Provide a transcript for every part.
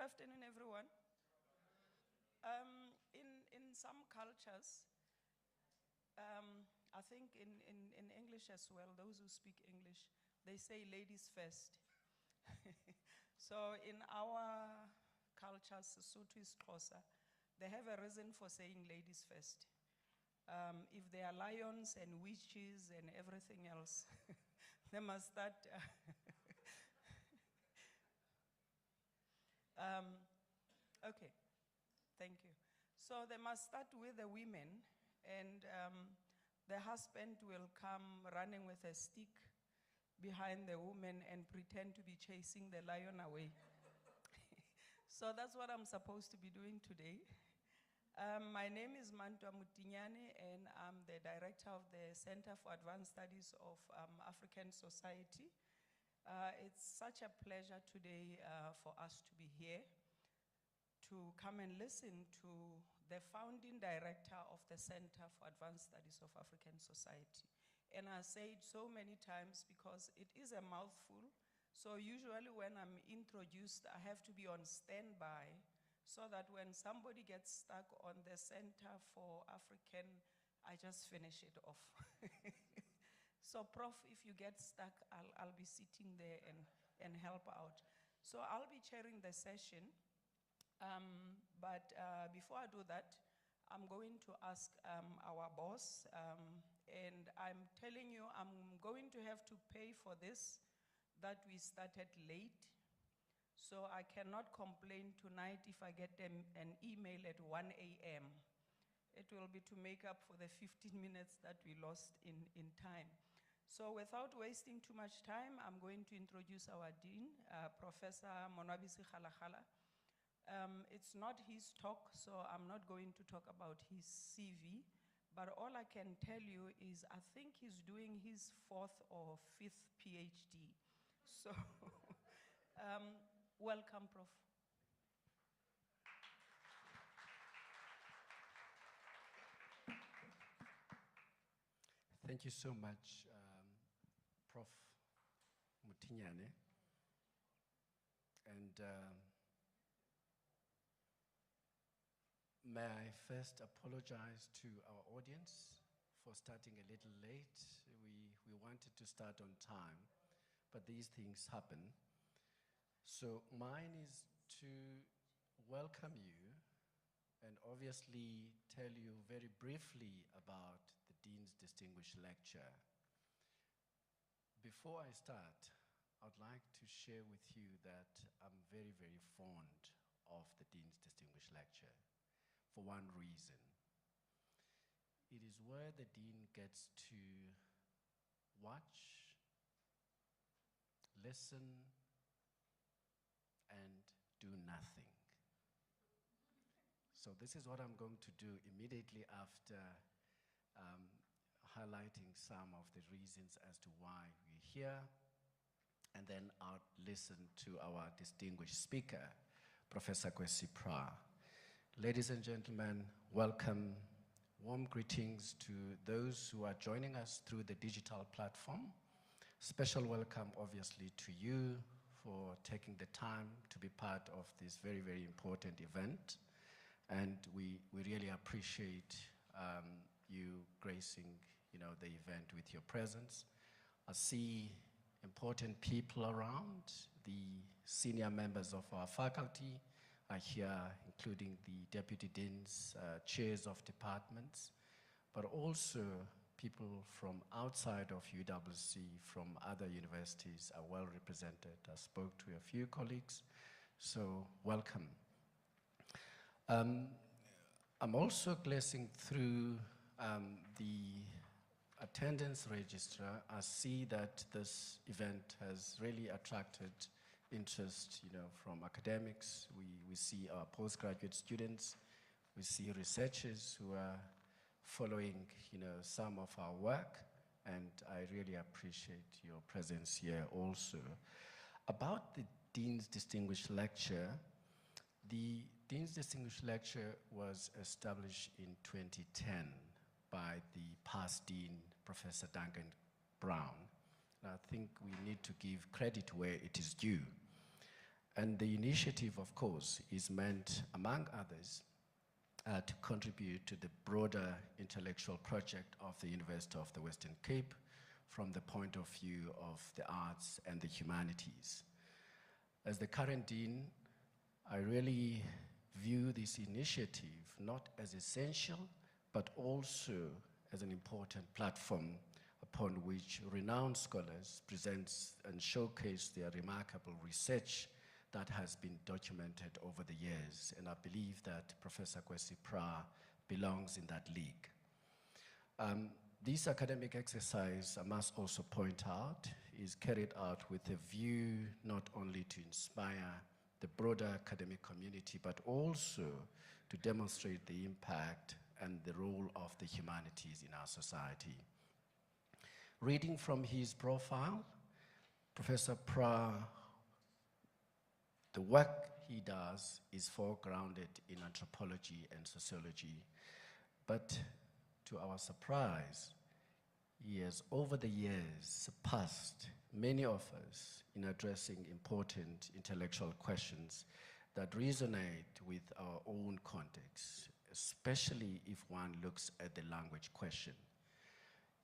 afternoon, everyone. In some cultures, I think in English as well, those who speak English, they say ladies first. So in our culture, Sesotho is Xhosa, they have a reason for saying ladies first. If they are lions and witches and everything else, they must start. Okay, thank you. So they must start with the women, and the husband will come running with a stick behind the woman and pretend to be chasing the lion away. So that's what I'm supposed to be doing today. My name is Mantwa Mutinyane, and I'm the director of the Center for Advanced Studies of African Society. It's such a pleasure today for us to be here to come and listen to the founding director of the Center for Advanced Studies of African Society. And I say it so many times because it is a mouthful. So usually when I'm introduced, I have to be on standby so that when somebody gets stuck on the Center for African, I just finish it off. So Prof, if you get stuck, I'll be sitting there and help out. So I'll be chairing the session. But before I do that, I'm going to ask our boss, and I'm telling you, I'm going to have to pay for this, that we started late. So I cannot complain tonight if I get an email at 1 a.m. It will be to make up for the 15 minutes that we lost in time. So without wasting too much time, I'm going to introduce our dean, Professor Monwabisi Kgalagala. It's not his talk, so I'm not going to talk about his CV, but all I can tell you is I think he's doing his 4th or 5th PhD. So, welcome, Prof. Thank you so much, Prof. Mutinyane. And may I first apologize to our audience for starting a little late. We wanted to start on time, but these things happen. So mine is to welcome you and obviously tell you very briefly about the Dean's Distinguished Lecture. Before I start, I'd like to share with you that I'm very, very fond of the Dean's Distinguished Lecture for one reason. It is where the Dean gets to watch, listen, and do nothing. So this is what I'm going to do immediately after highlighting some of the reasons as to why we're here, and then I'll listen to our distinguished speaker, Professor Kwesi Praa. Ladies and gentlemen, welcome. Warm greetings to those who are joining us through the digital platform. Special welcome, obviously, to you for taking the time to be part of this very, very important event. And we really appreciate you gracing, the event with your presence. I see important people around. The senior members of our faculty are here, including the deputy deans, chairs of departments, but also people from outside of UWC, from other universities are well represented. I spoke to a few colleagues, so welcome. I'm also glancing through the attendance register. I see that this event has really attracted interest, from academics. We see our postgraduate students. We see researchers who are following, some of our work, and I really appreciate your presence here also. About the Dean's Distinguished Lecture, the Dean's Distinguished Lecture was established in 2010 by the past Dean, Professor Duncan Brown. And I think we need to give credit where it is due. And the initiative, of course, is meant, among others, to contribute to the broader intellectual project of the University of the Western Cape from the point of view of the arts and the humanities. As the current dean, I really view this initiative not as essential, but also as an important platform upon which renowned scholars present and showcase their remarkable research that has been documented over the years. And I believe that Professor Kwesi Prah belongs in that league. This academic exercise, I must also point out, is carried out with a view not only to inspire the broader academic community, but also to demonstrate the impact and the role of the humanities in our society. Reading from his profile, Professor Prah, the work he does is foregrounded in anthropology and sociology, but to our surprise, he has over the years surpassed many of us in addressing important intellectual questions that resonate with our own context, especially if one looks at the language question.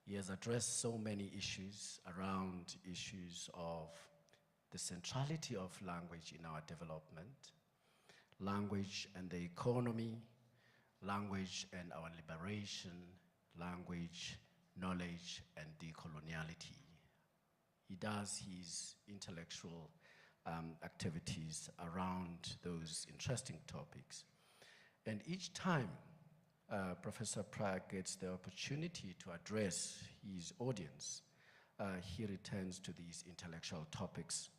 He has addressed so many issues around issues of the centrality of language in our development, language and the economy, language and our liberation, language, knowledge, and decoloniality. He does his intellectual activities around those interesting topics. And each time Professor Prah gets the opportunity to address his audience, he returns to these intellectual topics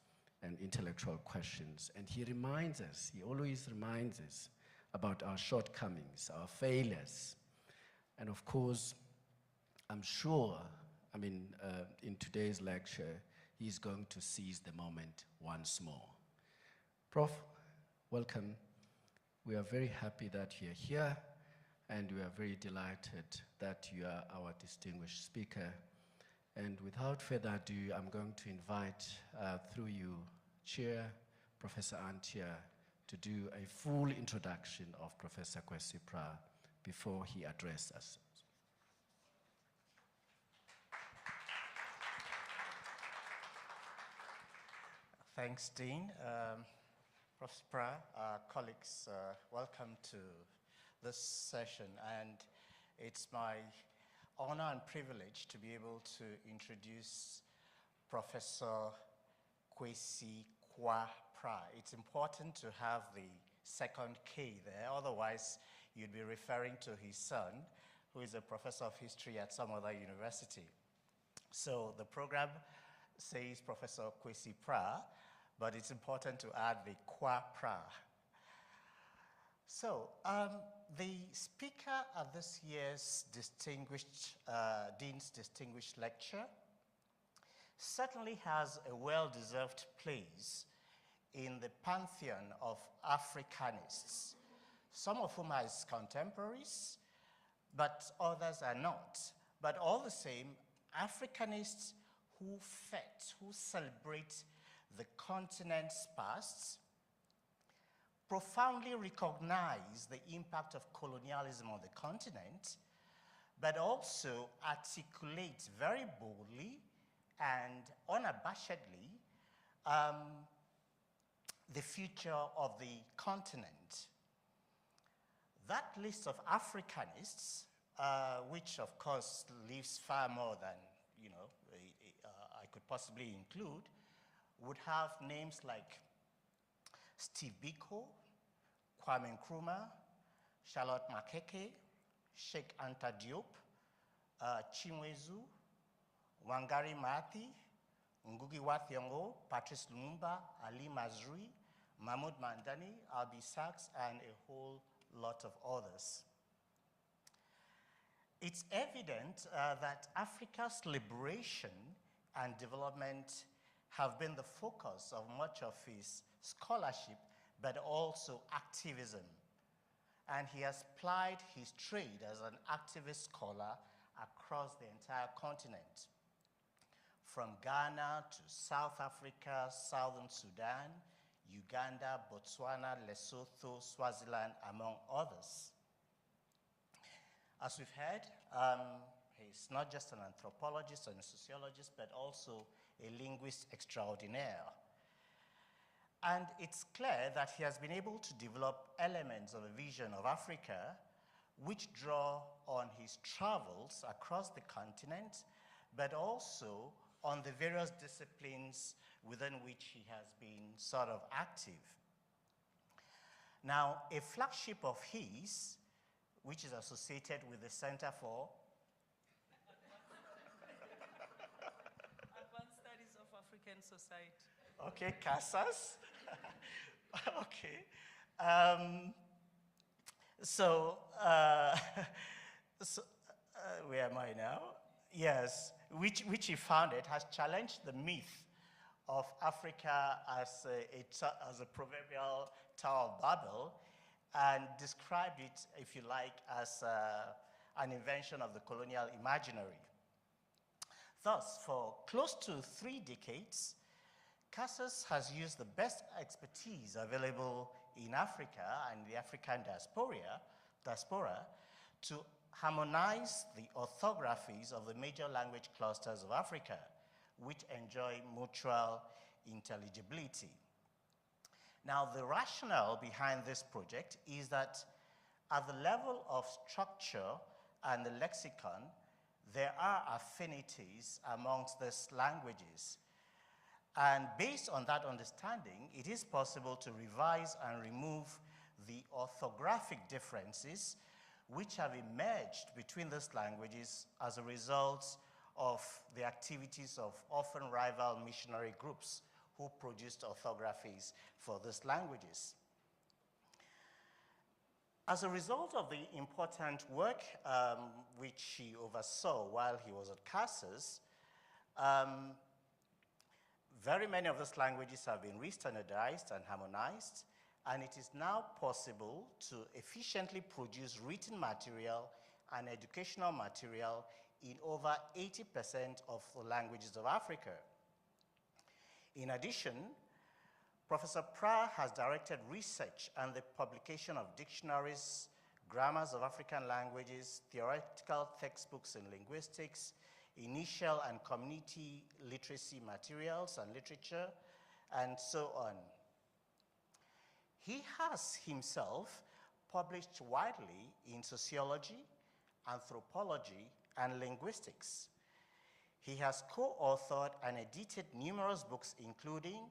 and intellectual questions. And he reminds us, he always reminds us about our shortcomings, our failures. And of course, I'm sure, in today's lecture, he's going to seize the moment once more. Prof, welcome. We are very happy that you're here, and we are very delighted that you are our distinguished speaker. And without further ado, I'm going to invite, through you, Chair, Professor Antia, to do a full introduction of Professor Kwesi Prah before he addresses us. Thanks, Dean. Professor Prah, colleagues, welcome to this session. And it's my honor and privilege to be able to introduce Professor Kwesi Prah. It's important to have the second K there, otherwise you'd be referring to his son, who is a professor of history at some other university. So the program says Professor Kwesi Prah, but it's important to add the Prah. So the speaker at this year's Dean's Distinguished Lecture certainly has a well-deserved place in the pantheon of Africanists, some of whom are his contemporaries, but others are not. But all the same, Africanists who celebrate the continent's past, profoundly recognize the impact of colonialism on the continent, but also articulate very boldly and unabashedly the future of the continent. That list of Africanists, which of course leaves far more than I could possibly include, would have names like Steve Biko, Kwame Nkrumah, Charlotte Makeke, Sheikh Anta Diop, Chinwezu, Wangari Maathai, Ngugi wa Thiong'o, Patrice Lumumba, Ali Mazrui, Mahmoud Mandani, Albie Sachs, and a whole lot of others. It's evident that Africa's liberation and development have been the focus of much of his scholarship, but also activism. And he has plied his trade as an activist scholar across the entire continent, from Ghana to South Africa, Southern Sudan, Uganda, Botswana, Lesotho, Swaziland, among others. As we've heard, he's not just an anthropologist and a sociologist, but also a linguist extraordinaire. And it's clear that he has been able to develop elements of a vision of Africa which draw on his travels across the continent, but also on the various disciplines within which he has been sort of active. Now, a flagship of his, which is associated with the Center for Advanced Studies of African Society. Okay, CASAS. Okay. Where am I now? Yes, which he founded, has challenged the myth of Africa as a proverbial Tower of Babel, and described it, if you like, as an invention of the colonial imaginary. Thus, for close to 3 decades, CASAS has used the best expertise available in Africa and the African diaspora to harmonize the orthographies of the major language clusters of Africa, which enjoy mutual intelligibility. Now, the rationale behind this project is that at the level of structure and the lexicon, there are affinities amongst these languages. And based on that understanding, it is possible to revise and remove the orthographic differences which have emerged between these languages as a result of the activities of often rival missionary groups who produced orthographies for these languages. As a result of the important work which he oversaw while he was at CASAS, very many of these languages have been re-standardized and harmonized, and it is now possible to efficiently produce written material and educational material in over 80% of the languages of Africa. In addition, Professor Prah has directed research and the publication of dictionaries, grammars of African languages, theoretical textbooks in linguistics, initial and community literacy materials and literature, and so on. He has himself published widely in sociology, anthropology, and linguistics. He has co-authored and edited numerous books, including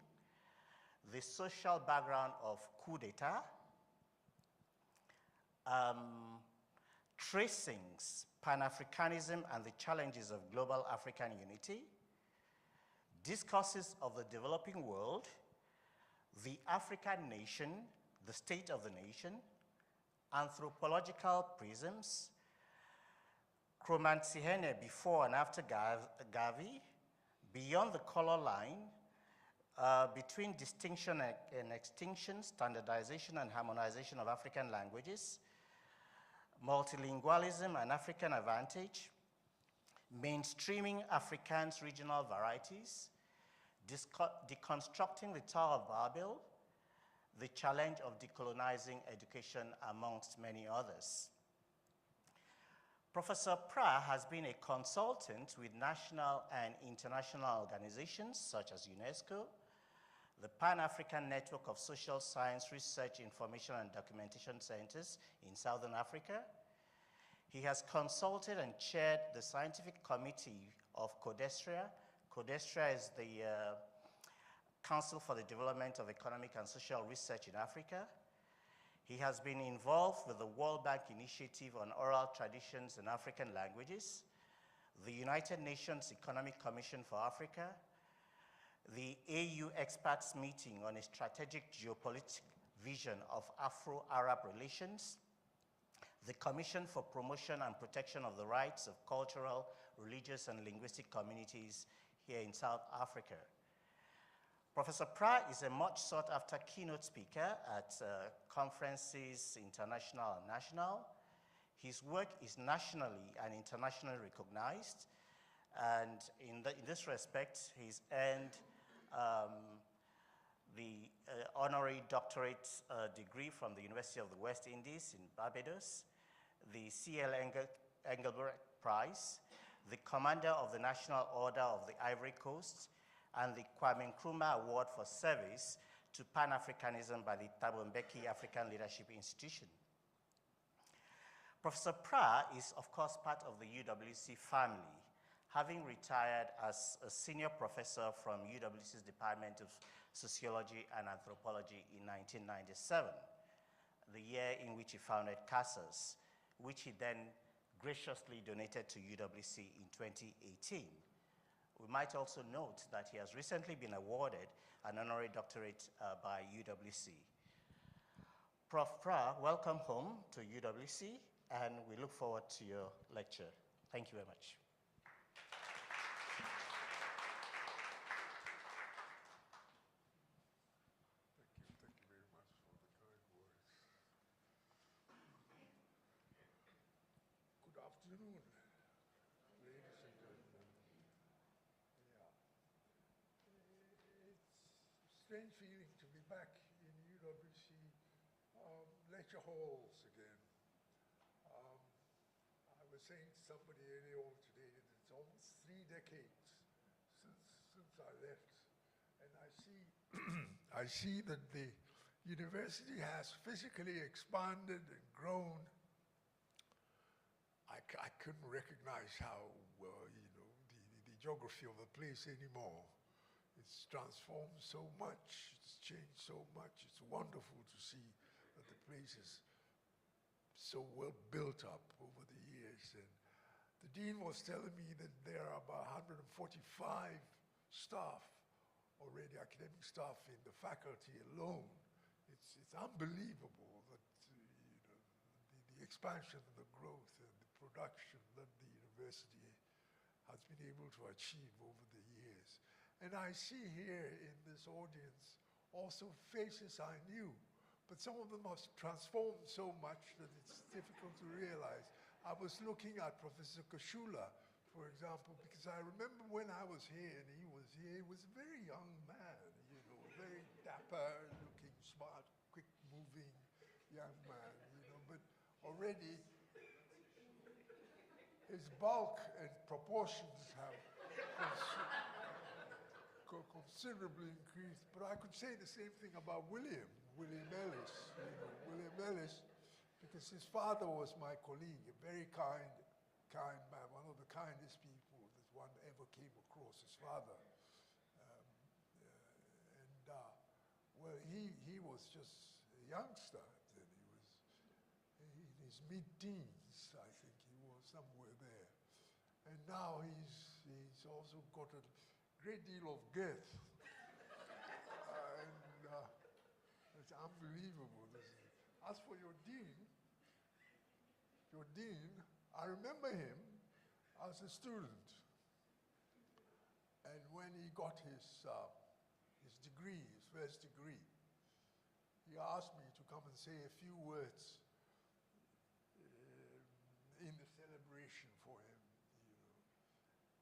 The Social Background of Coup d'etat, Tracings, Pan-Africanism and the Challenges of Global African Unity, Discourses of the Developing World, The African Nation, The State of the Nation, Anthropological Prisms, Chromantiene Before and After Garvey, Beyond the Color Line, Between Distinction and Extinction, Standardization and Harmonization of African Languages, Multilingualism and African Advantage, Mainstreaming Afrikaans Regional Varieties, Deconstructing the Tower of Babel, The Challenge of Decolonizing Education, amongst many others. Professor Prah has been a consultant with national and international organizations such as UNESCO, the Pan-African Network of Social Science Research, Information and Documentation Centers in Southern Africa. He has consulted and chaired the scientific committee of CODESTRA. CODESTRA is the Council for the Development of Economic and Social Research in Africa. He has been involved with the World Bank Initiative on Oral Traditions in African Languages, the United Nations Economic Commission for Africa, the AU Experts Meeting on a Strategic Geopolitical Vision of Afro-Arab Relations, the Commission for Promotion and Protection of the Rights of Cultural, Religious, and Linguistic Communities here in South Africa. Professor Prah is a much sought after keynote speaker at conferences, international and national. His work is nationally and internationally recognized, and in this respect, he's earned the honorary doctorate degree from the University of the West Indies in Barbados, the C.L. Engelbrecht Prize, the Commander of the National Order of the Ivory Coast, and the Kwame Nkrumah Award for Service to Pan-Africanism by the Thabo Mbeki African Leadership Institution. Professor Prah is, of course, part of the UWC family, having retired as a senior professor from UWC's Department of Sociology and Anthropology in 1997, the year in which he founded CASAS, which he then graciously donated to UWC in 2018. We might also note that he has recently been awarded an honorary doctorate by UWC. Prof. Prah, welcome home to UWC, and we look forward to your lecture. Thank you very much. Thank you very much for the kind words. Good afternoon, ladies and gentlemen. Yeah. It's a strange feeling to be back in UWC lecture halls again. I was saying to somebody earlier on today that it's almost 3 decades since I left, and I see I see that the university has physically expanded and grown. I couldn't recognize how the geography of the place anymore. It's transformed so much. It's changed so much. It's wonderful to see that the place is so well built up over the years. And the dean was telling me that there are about 145 staff already, academic staff in the faculty alone. It's unbelievable that the expansion and the growth and the production that the university has been able to achieve over the years. And I see here in this audience also faces I knew, but some of them have transformed so much that it's difficult to realize. I was looking at Professor Kashula, for example, because I remember when I was here and he was here, he was a very young man, very dapper, looking smart, quick-moving young man, but already his bulk and proportions have considerably increased. But I could say the same thing about William Ellis. William Ellis, because his father was my colleague, a very kind man, one of the kindest people that one ever came across, his father. Well, he was just a youngster then. He was in his mid-teens, I think he was somewhere there. And now he's also got a great deal of girth. It's unbelievable. As for your dean, I remember him as a student. And when he got his degree, his first degree, he asked me to come and say a few words in the celebration for him.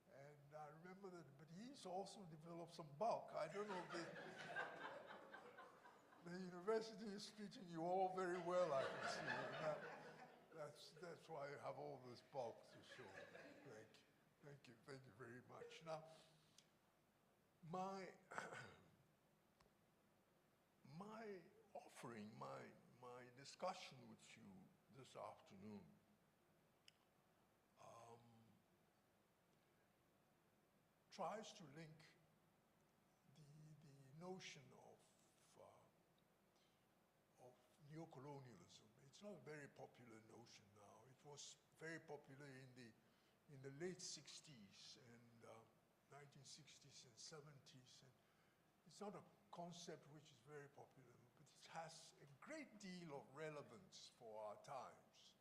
And I remember that, but he's also developed some bulk. I don't know if the university is treating you all very well, I can see. That's why I have all this bulk to show. Thank you very much. Now, my offering, my discussion with you this afternoon tries to link the notion of neocolonialism. It's not a very popular notion now. It was very popular in the late 60s and 1960s and 70s. And it's not a concept which is very popular, but it has a great deal of relevance for our times.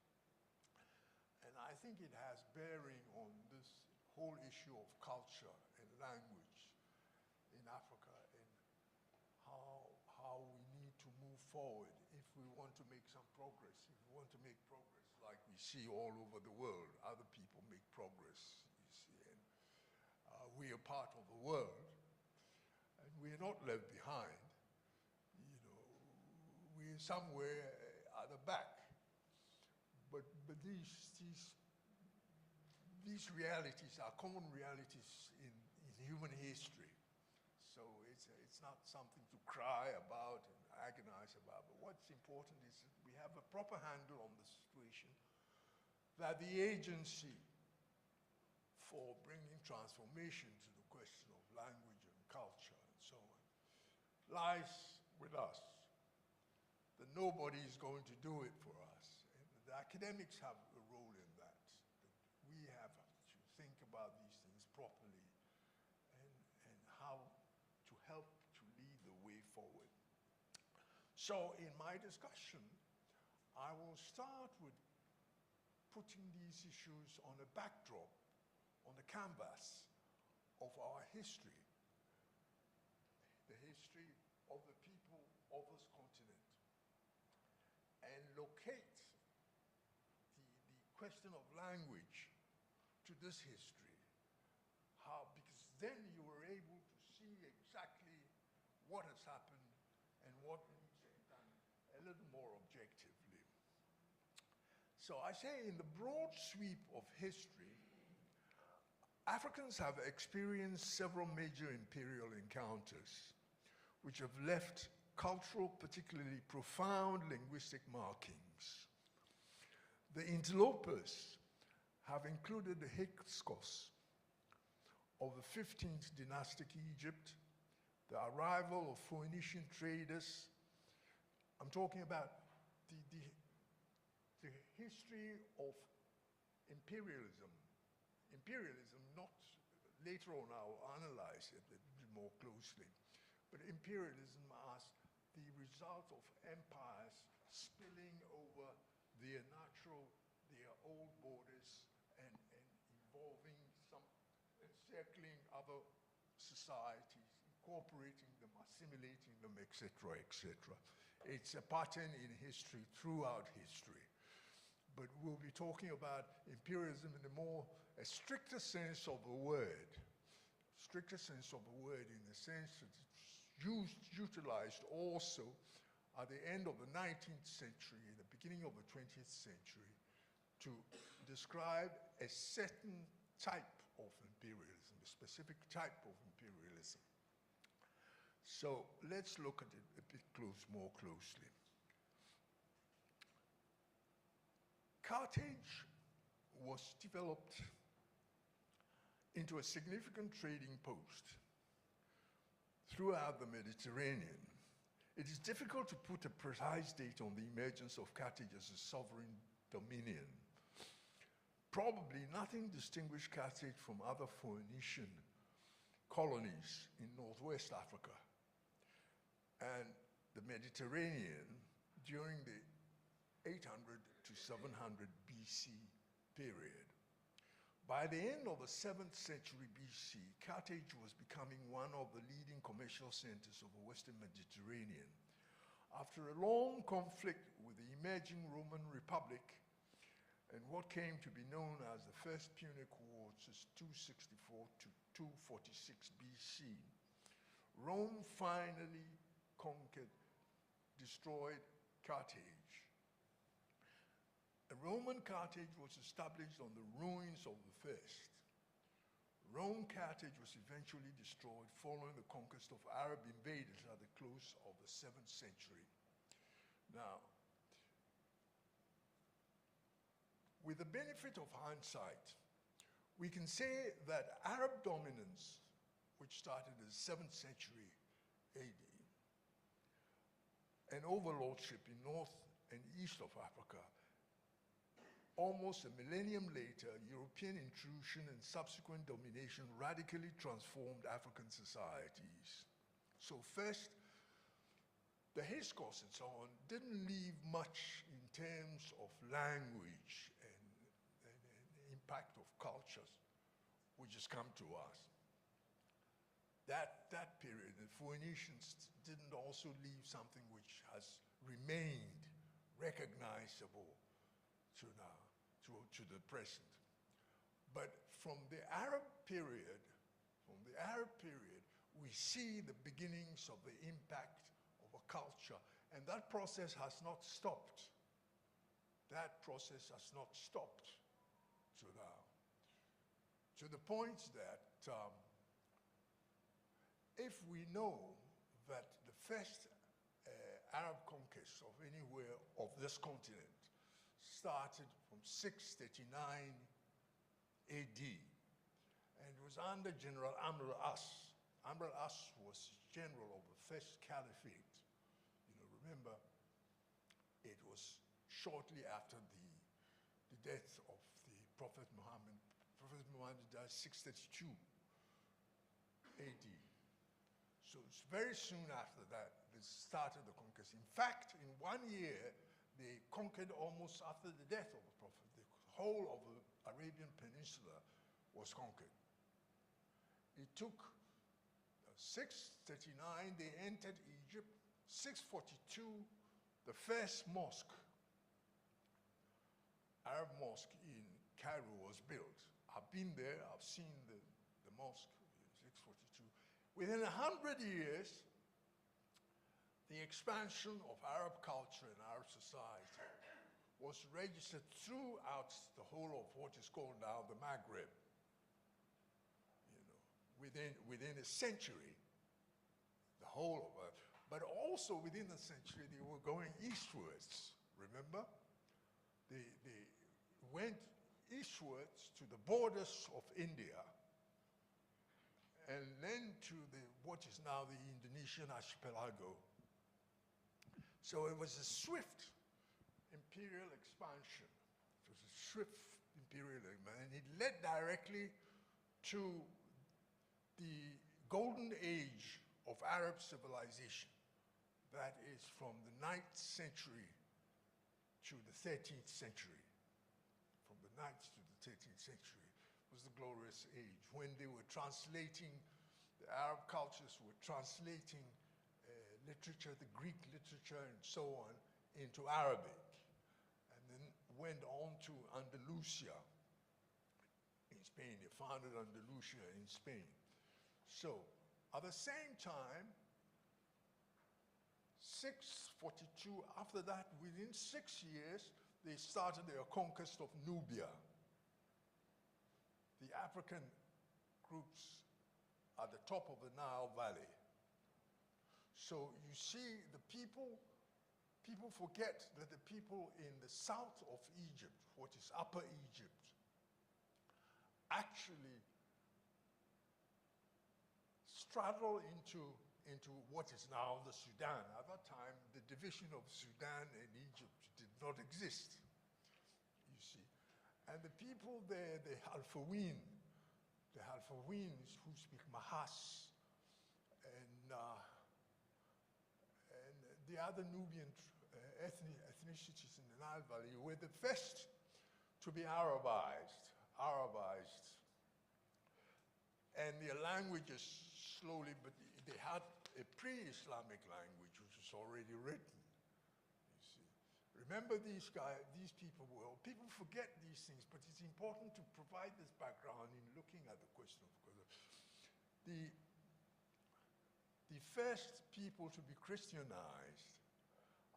And I think it has bearing on this whole issue of culture and language in Africa and how we need to move forward if we want to make some progress. If we want to make progress like we see all over the world, other people make progress, you see, and we are part of the world, and we are not left behind. somewhere at the back. But these realities are common realities in human history. So it's not something to cry about and agonize about. But what's important is that we have a proper handle on the situation, that the agency for bringing transformation to the question of language and culture and so on lies with us. That nobody is going to do it for us. And the academics have a role in that. That we have to think about these things properly and how to help to lead the way forward. So in my discussion, I will start with putting these issues on a backdrop, on the canvas of our history, the history of the people of this continent, and locate the question of language to this history. How, because then you were able to see exactly what has happened and what needs to be done a little more objectively. So I say in the broad sweep of history, Africans have experienced several major imperial encounters which have left cultural, particularly profound linguistic markings. The interlopers have included the Hyksos of the 15th dynastic Egypt, the arrival of Phoenician traders. I'm talking about the history of imperialism. Imperialism, not later on I'll analyze it a little more closely, but imperialism as the result of empires spilling over their old borders and evolving some, encircling other societies, incorporating them, assimilating them, etc., etc. It's a pattern in history, throughout history. But we'll be talking about imperialism in a stricter sense of the word. Stricter sense of the word in the sense that it's utilized also at the end of the 19th century, in the beginning of the 20th century, to describe a certain type of imperialism, a specific type of imperialism. So let's look at it a bit more closely. Carthage was developed into a significant trading post throughout the Mediterranean. It is difficult to put a precise date on the emergence of Carthage as a sovereign dominion. Probably nothing distinguished Carthage from other Phoenician colonies in northwest Africa and the Mediterranean during the 800 to 700 BC period. By the end of the 7th century BC, Carthage was becoming one of the leading commercial centers of the Western Mediterranean. After a long conflict with the emerging Roman Republic and what came to be known as the First Punic War, which is 264 to 246 BC, Rome finally conquered, destroyed Carthage. A Roman Carthage was established on the ruins of the first. Rome Carthage was eventually destroyed following the conquest of Arab invaders at the close of the 7th century. Now, with the benefit of hindsight, we can say that Arab dominance, which started in the 7th century AD, and overlordship in North and East of Africa, almost a millennium later, European intrusion and subsequent domination radically transformed African societies. So first, the Hyksos and so on didn't leave much in terms of language and impact of cultures, which has come to us. That period, the Phoenicians didn't also leave something which has remained recognizable to the present. But from the Arab period, we see the beginnings of the impact of a culture And that process has not stopped. That process has not stopped to now. To the point that if we know that the first Arab conquest of anywhere of this continent started from 639 AD, and it was under General Amr al-As. Amr al-As was general of the first caliphate. You know, remember, it was shortly after the death of the Prophet Muhammad. Prophet Muhammad died 632 AD. So it's very soon after that they started the conquest. In fact, in 1 year, they conquered almost after the death of the Prophet. The whole of the Arabian Peninsula was conquered. It took 639, they entered Egypt. 642, the first mosque, Arab mosque in Cairo was built. I've been there, I've seen the mosque in 642. Within 100 years, the expansion of Arab culture and Arab society was registered throughout the whole of what is called now the Maghreb. You know, within a century, the whole of it. But also within the century, they were going eastwards, remember? They went eastwards to the borders of India and then to what is now the Indonesian archipelago. So it was a swift imperial expansion. It was a swift imperial expansion, and it led directly to the golden age of Arab civilization. That is from the 9th century to the 13th century. From the 9th to the 13th century was the glorious age when they were translating, the Arab cultures were translating literature, the Greek literature and so on, into Arabic, and then went on to Andalusia in Spain. They founded Andalusia in Spain. So, at the same time, 642, after that, within 6 years, they started their conquest of Nubia. The African groups at the top of the Nile Valley. So you see the people forget that the people in the south of Egypt, what is Upper Egypt, actually straddle into what is now the Sudan. At that time, the division of Sudan and Egypt did not exist, you see. And the people there, the Halfawin, who speak Mahas, and the other Nubian ethnicities in the Nile Valley were the first to be Arabized. And their languages slowly, but they had a pre-Islamic language which was already written, you see. Remember these people well, people forget these things, but it's important to provide this background in looking at the question of the first people to be Christianized,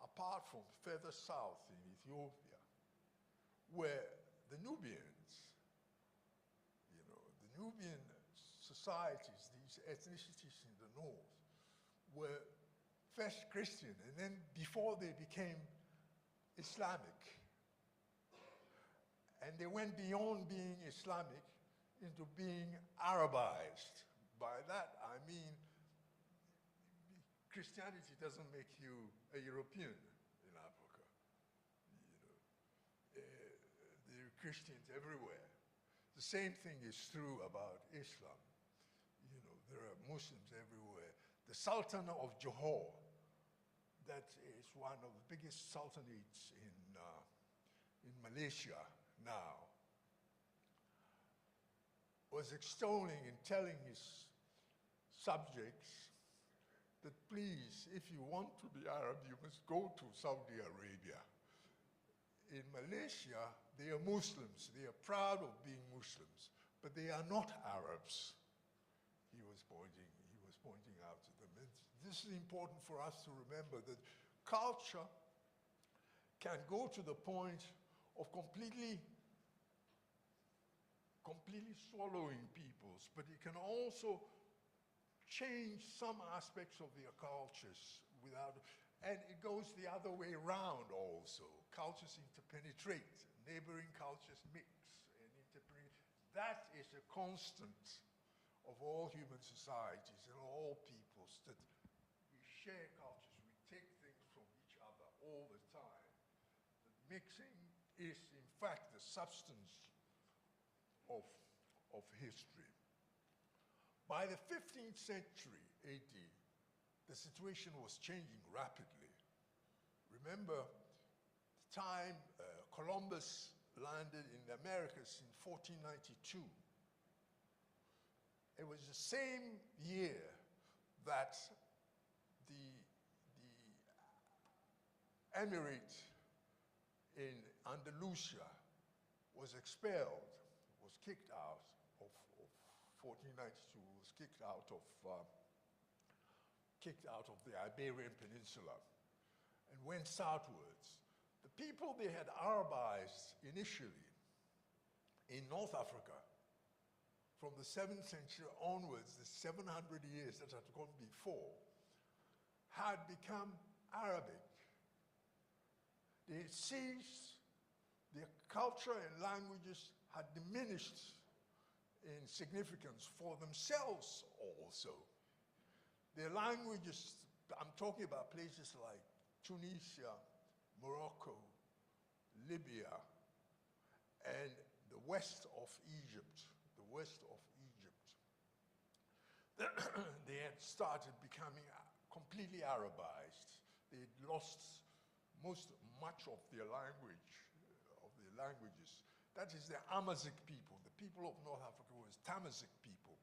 apart from further south in Ethiopia, were the Nubians. You know, the Nubian societies, these ethnicities in the north, were first Christian, and then before they became Islamic. And they went beyond being Islamic into being Arabized. By that, I mean, Christianity doesn't make you a European in Africa. You know, there are Christians everywhere. The same thing is true about Islam. You know, there are Muslims everywhere. The Sultan of Johor, that is one of the biggest sultanates in Malaysia now, was extolling and telling his subjects that please, if you want to be Arab, you must go to Saudi Arabia. In Malaysia, they are Muslims. They are proud of being Muslims, but they are not Arabs. He was pointing out to them. And this is important for us to remember that culture can go to the point of completely swallowing peoples, but it can also change some aspects of their cultures without, and it goes the other way around also. Cultures interpenetrate, neighboring cultures mix and interpenetrate. That is a constant of all human societies and all peoples, that we share cultures, we take things from each other all the time. That mixing is in fact the substance of history. By the 15th century AD, the situation was changing rapidly. Remember the time Columbus landed in the Americas in 1492. It was the same year that the emirate in Andalusia was expelled, was kicked out of 1492, was kicked out of the Iberian Peninsula and went southwards. The people they had Arabized initially in North Africa, from the 7th century onwards, the 700 years that had gone before, had become Arabic. They had ceased, their culture and languages had diminished in significance for themselves also. Their languages, I'm talking about places like Tunisia, Morocco, Libya, and the west of Egypt, they had started becoming completely Arabized. They had lost much of their languages. That is the Amazigh people. The people of North Africa was Tamazight people.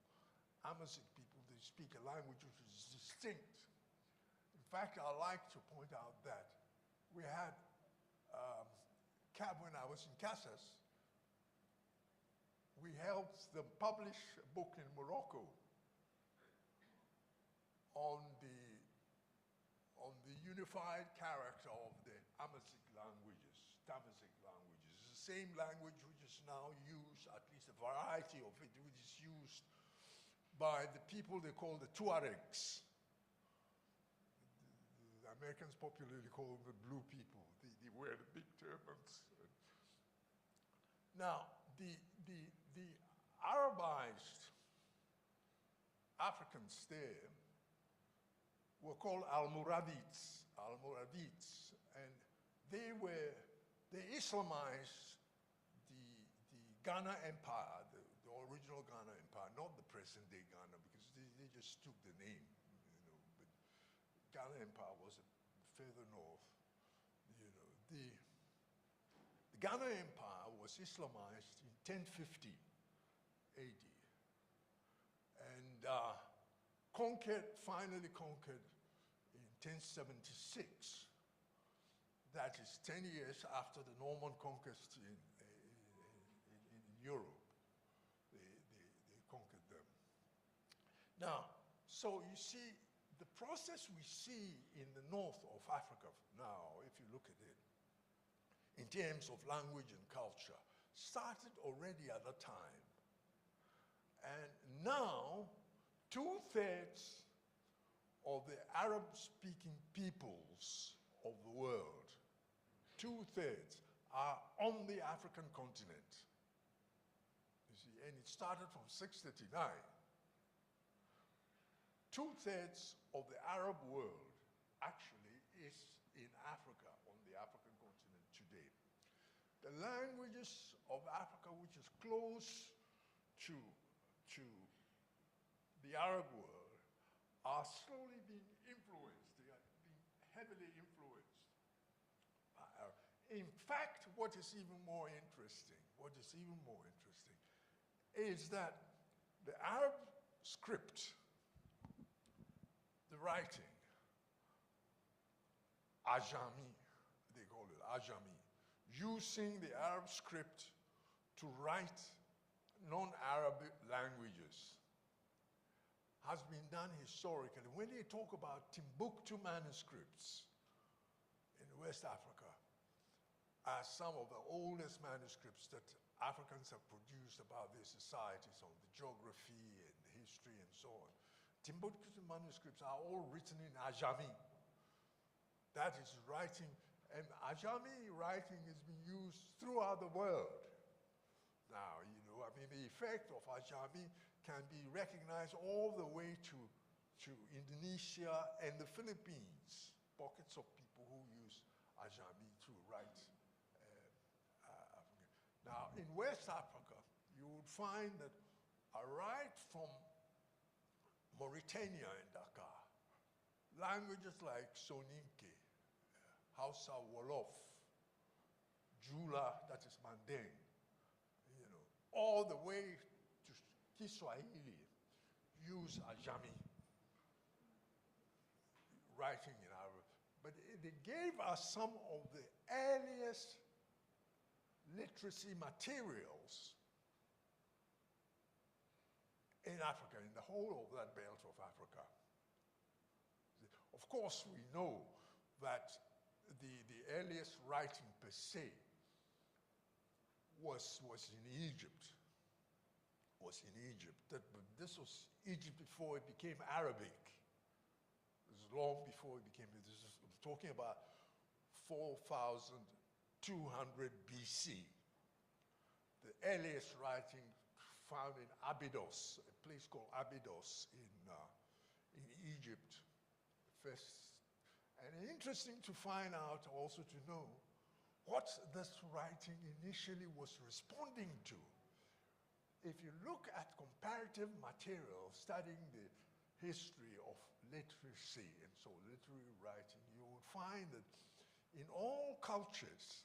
Amazigh people, they speak a language which is distinct. In fact, I like to point out that we had, when I was in Casas, we helped them publish a book in Morocco on the unified character of the Amazigh languages, Tamazight languages. It's the same language which is now used, at least a variety of it, which is used by the people they call the Tuaregs. The Americans popularly call them the blue people. They wear the big turbans. Now, the Arabized Africans there were called Almoravids, and they Islamized the Ghana Empire, the original Ghana Empire, not the present-day Ghana, because they just took the name, but Ghana Empire was further north, The Ghana Empire was Islamized in 1050 AD, and finally conquered in 1076. That is 10 years after the Norman conquest in Europe. They conquered them. Now, so you see, the process we see in the north of Africa now, if you look at it, in terms of language and culture, started already at that time. And now, 2/3 of the Arab-speaking peoples of the world, 2/3 are on the African continent. You see, and it started from 639. 2/3 of the Arab world actually is in Africa, on the African continent today. The languages of Africa, which is close to the Arab world, are slowly being influenced. They are being heavily influenced by Arab. In fact, what is even more interesting is that the Arab script, the writing, Ajami, they call it Ajami, using the Arab script to write non-Arabic languages, has been done historically. When they talk about Timbuktu manuscripts, in West Africa as some of the oldest manuscripts that Africans have produced about their societies on the geography and history and so on. Timbuktu manuscripts are all written in Ajami. That is writing, and Ajami writing has been used throughout the world. Now, you know, I mean, the effect of Ajami can be recognized all the way to Indonesia and the Philippines, pockets of people who use Ajami to write African. Now, in West Africa, you would find that right from Mauritania and Dakar, languages like Soninke, Hausa Wolof, Jula, that is Manding, you know, all the way to Kiswahili, use Ajami writing in Arabic. But they gave us some of the earliest literacy materials in Africa, in the whole of that belt of Africa. Of course, we know that the earliest writing per se was in Egypt. But this was Egypt before it became Arabic. It was long before it became, this is talking about 4,200 BC. The earliest writing found in Abydos, a place called Abydos in Egypt. First, and interesting to find out, also to know, what this writing initially was responding to. If you look at comparative material studying the history of literacy and so literary writing, you will find that in all cultures,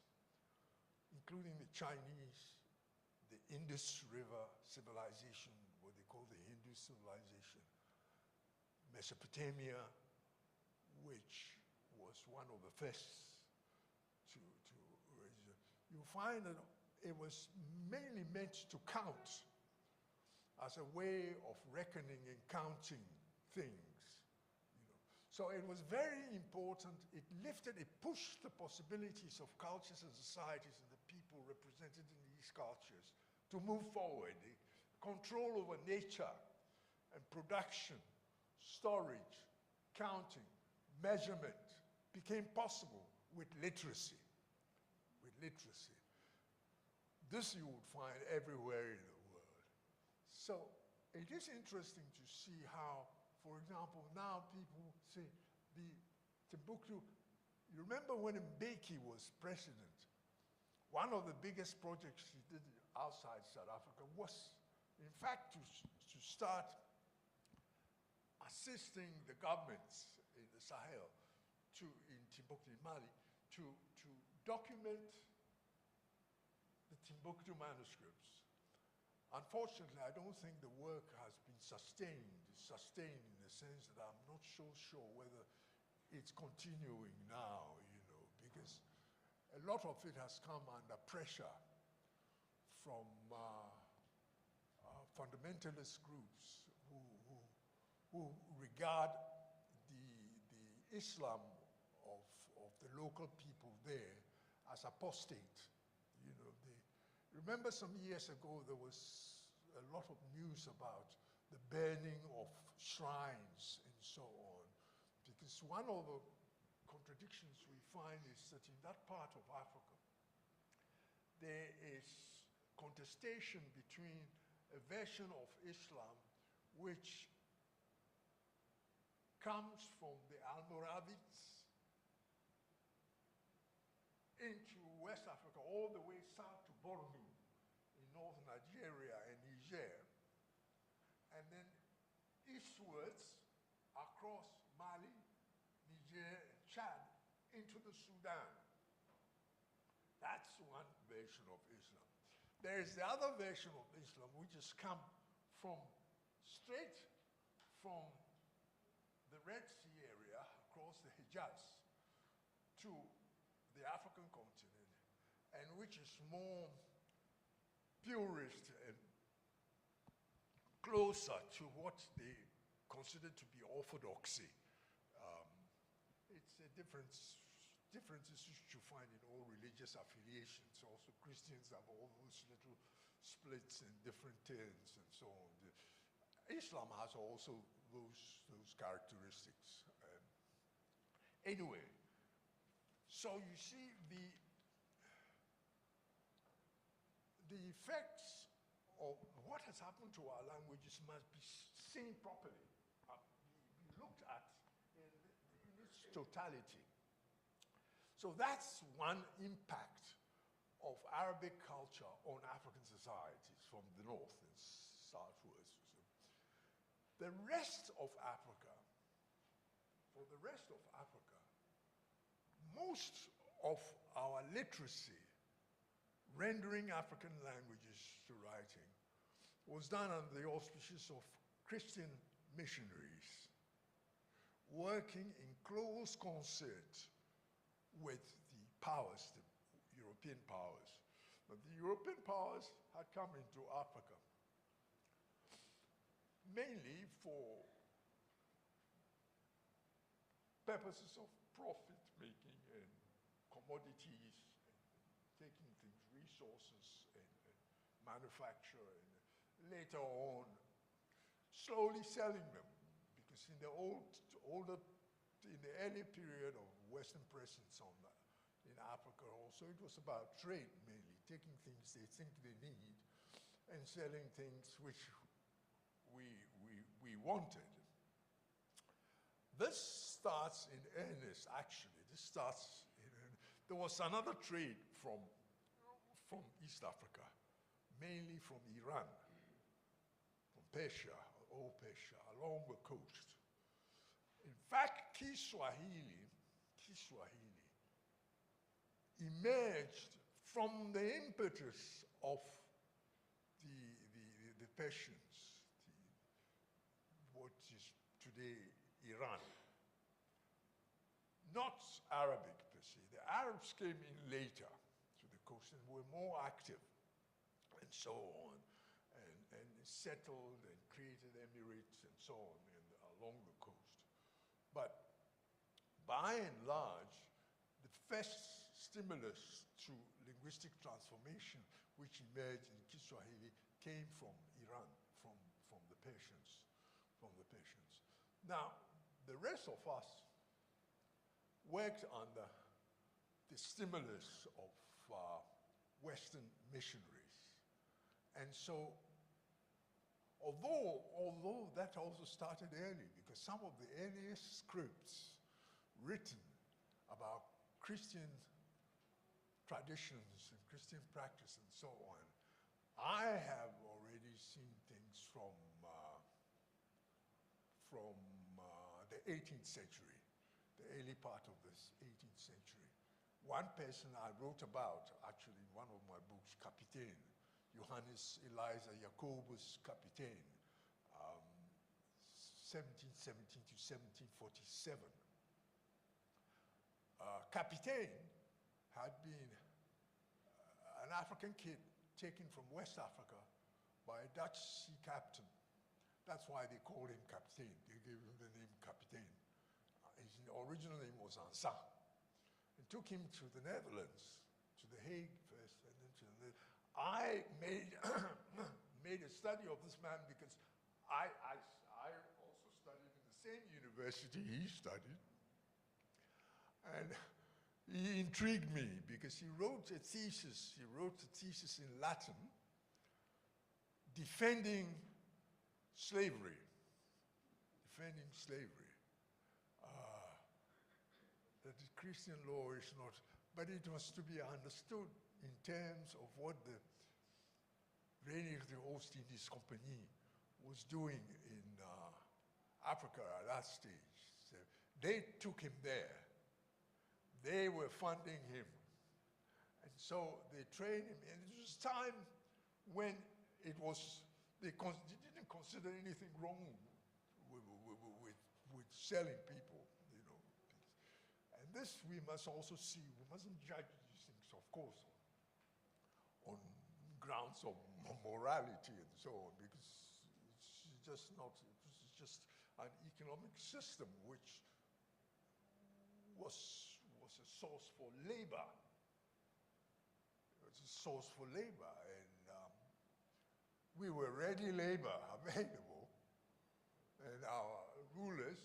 including the Chinese, the Indus River civilization, what they call the Hindu civilization, Mesopotamia, which was one of the first to you find that it was mainly meant to count as a way of reckoning and counting things. You know. So it was very important. It lifted, it pushed the possibilities of cultures and societies and the people represented in these cultures to move forward. The control over nature and production, storage, counting, measurement became possible with literacy. This you would find everywhere in the world. So it is interesting to see how, for example, now people say the Timbuktu, you remember when Mbeki was president, one of the biggest projects he did outside South Africa was, in fact, to start assisting the governments in the Sahel, in Timbuktu, in Mali, to document the Timbuktu manuscripts. Unfortunately, I don't think the work has been sustained in the sense that I'm not so sure whether it's continuing now, you know, because a lot of it has come under pressure from fundamentalist groups who regard the Islam of the local people there as apostate. You know, remember some years ago there was a lot of news about the burning of shrines and so on, because one of the contradictions we find is that in that part of Africa there is contestation between a version of Islam which comes from the Almoravids into West Africa, all the way south to Bornu in northern Nigeria and Niger, and then eastwards across Mali, Niger, and Chad into the Sudan. That's one version of Islam. There is the other version of Islam which has come straight from the Red Sea area across the Hijaz to the African continent, and which is more purist and closer to what they consider to be orthodoxy. It's a different differences which you find in all religious affiliations. Also, Christians have all those little splits and different turns and so on. Islam has also those characteristics. Anyway, so you see the effects of what has happened to our languages must be seen properly, be looked at in its totality. So that's one impact of Arabic culture on African societies from the north and southwards. The rest of Africa, for the rest of Africa, most of our literacy, rendering African languages to writing, was done under the auspices of Christian missionaries, working in close concert with the powers, the European powers. But the European powers had come into Africa mainly for purposes of profit making and commodities, and taking things, resources, and manufacture, and later on slowly selling them. Because in the in the early period of Western presence in Africa also, it was about trade mainly, taking things they think they need and selling things which we wanted. This starts in earnest, actually. There was another trade from East Africa, mainly from Iran, from Persia, old Persia, along the coast. In fact, Kiswahili emerged from the impetus of the Persians, what is today Iran. Not Arabic per se. The Arabs came in later to the coast and were more active and so on, and settled and created emirates and so on along the coast. But by and large, the first stimulus to linguistic transformation which emerged in Kiswahili came from Iran, from the Persians. Now, the rest of us worked under the stimulus of Western missionaries. And so, although that also started early, because some of the earliest scripts written about Christian traditions and Christian practice and so on, I have already seen things from the 18th century, the early part of this 18th century. One person I wrote about, actually in one of my books, Kapitein, Johannes Eliza Jacobus Kapitein, 1717 to 1747. Kapitein had been an African kid taken from West Africa by a Dutch sea captain. That's why they called him Kapitein. They gave him the name Kapitein. His original name was Ansa. And took him to the Netherlands, to The Hague first, and then to the I made a study of this man because I also studied in the same university he studied. And he intrigued me because he wrote a thesis in Latin defending slavery. That the Christian law is not, but it was to be understood in terms of what the Verenigde Oost-Indisch Compagnie was doing in Africa at that stage. So they took him there. They were funding him. And so they trained him. And it was time when they didn't consider anything wrong with selling people, you know. And this we must also see. We mustn't judge these things, of course, on grounds of morality and so on, because it's just not, it's just an economic system which was was a source for labor. It was a source for labor, and we were ready labor available, and our rulers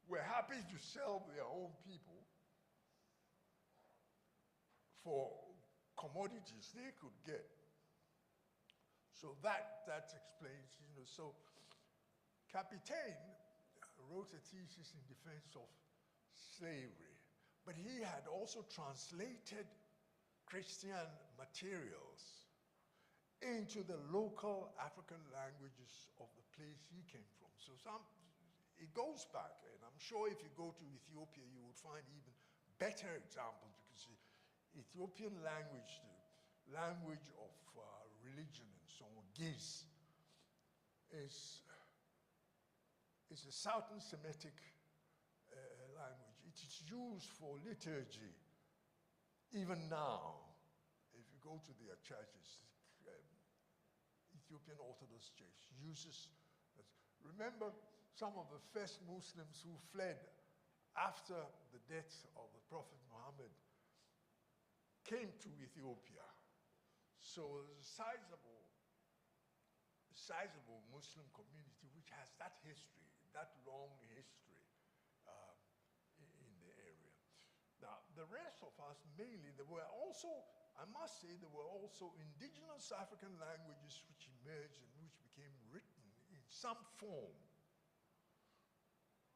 were happy to sell their own people for commodities they could get. So that explains, so Capitaine wrote a thesis in defense of slavery, but he had also translated Christian materials into the local African languages of the place he came from. So it goes back, and I'm sure if you go to Ethiopia, you would find even better examples, because the Ethiopian language, the language of religion and so on, Giz, is a Southern Semitic language. It is used for liturgy. Even now, if you go to their churches, Ethiopian Orthodox Church uses, remember some of the first Muslims who fled after the death of the Prophet Muhammad came to Ethiopia. So there's a sizable Muslim community which has that history, that long history in the area. Now, the rest of us, mainly, there were also, I must say, there were also indigenous African languages which emerged and which became written in some form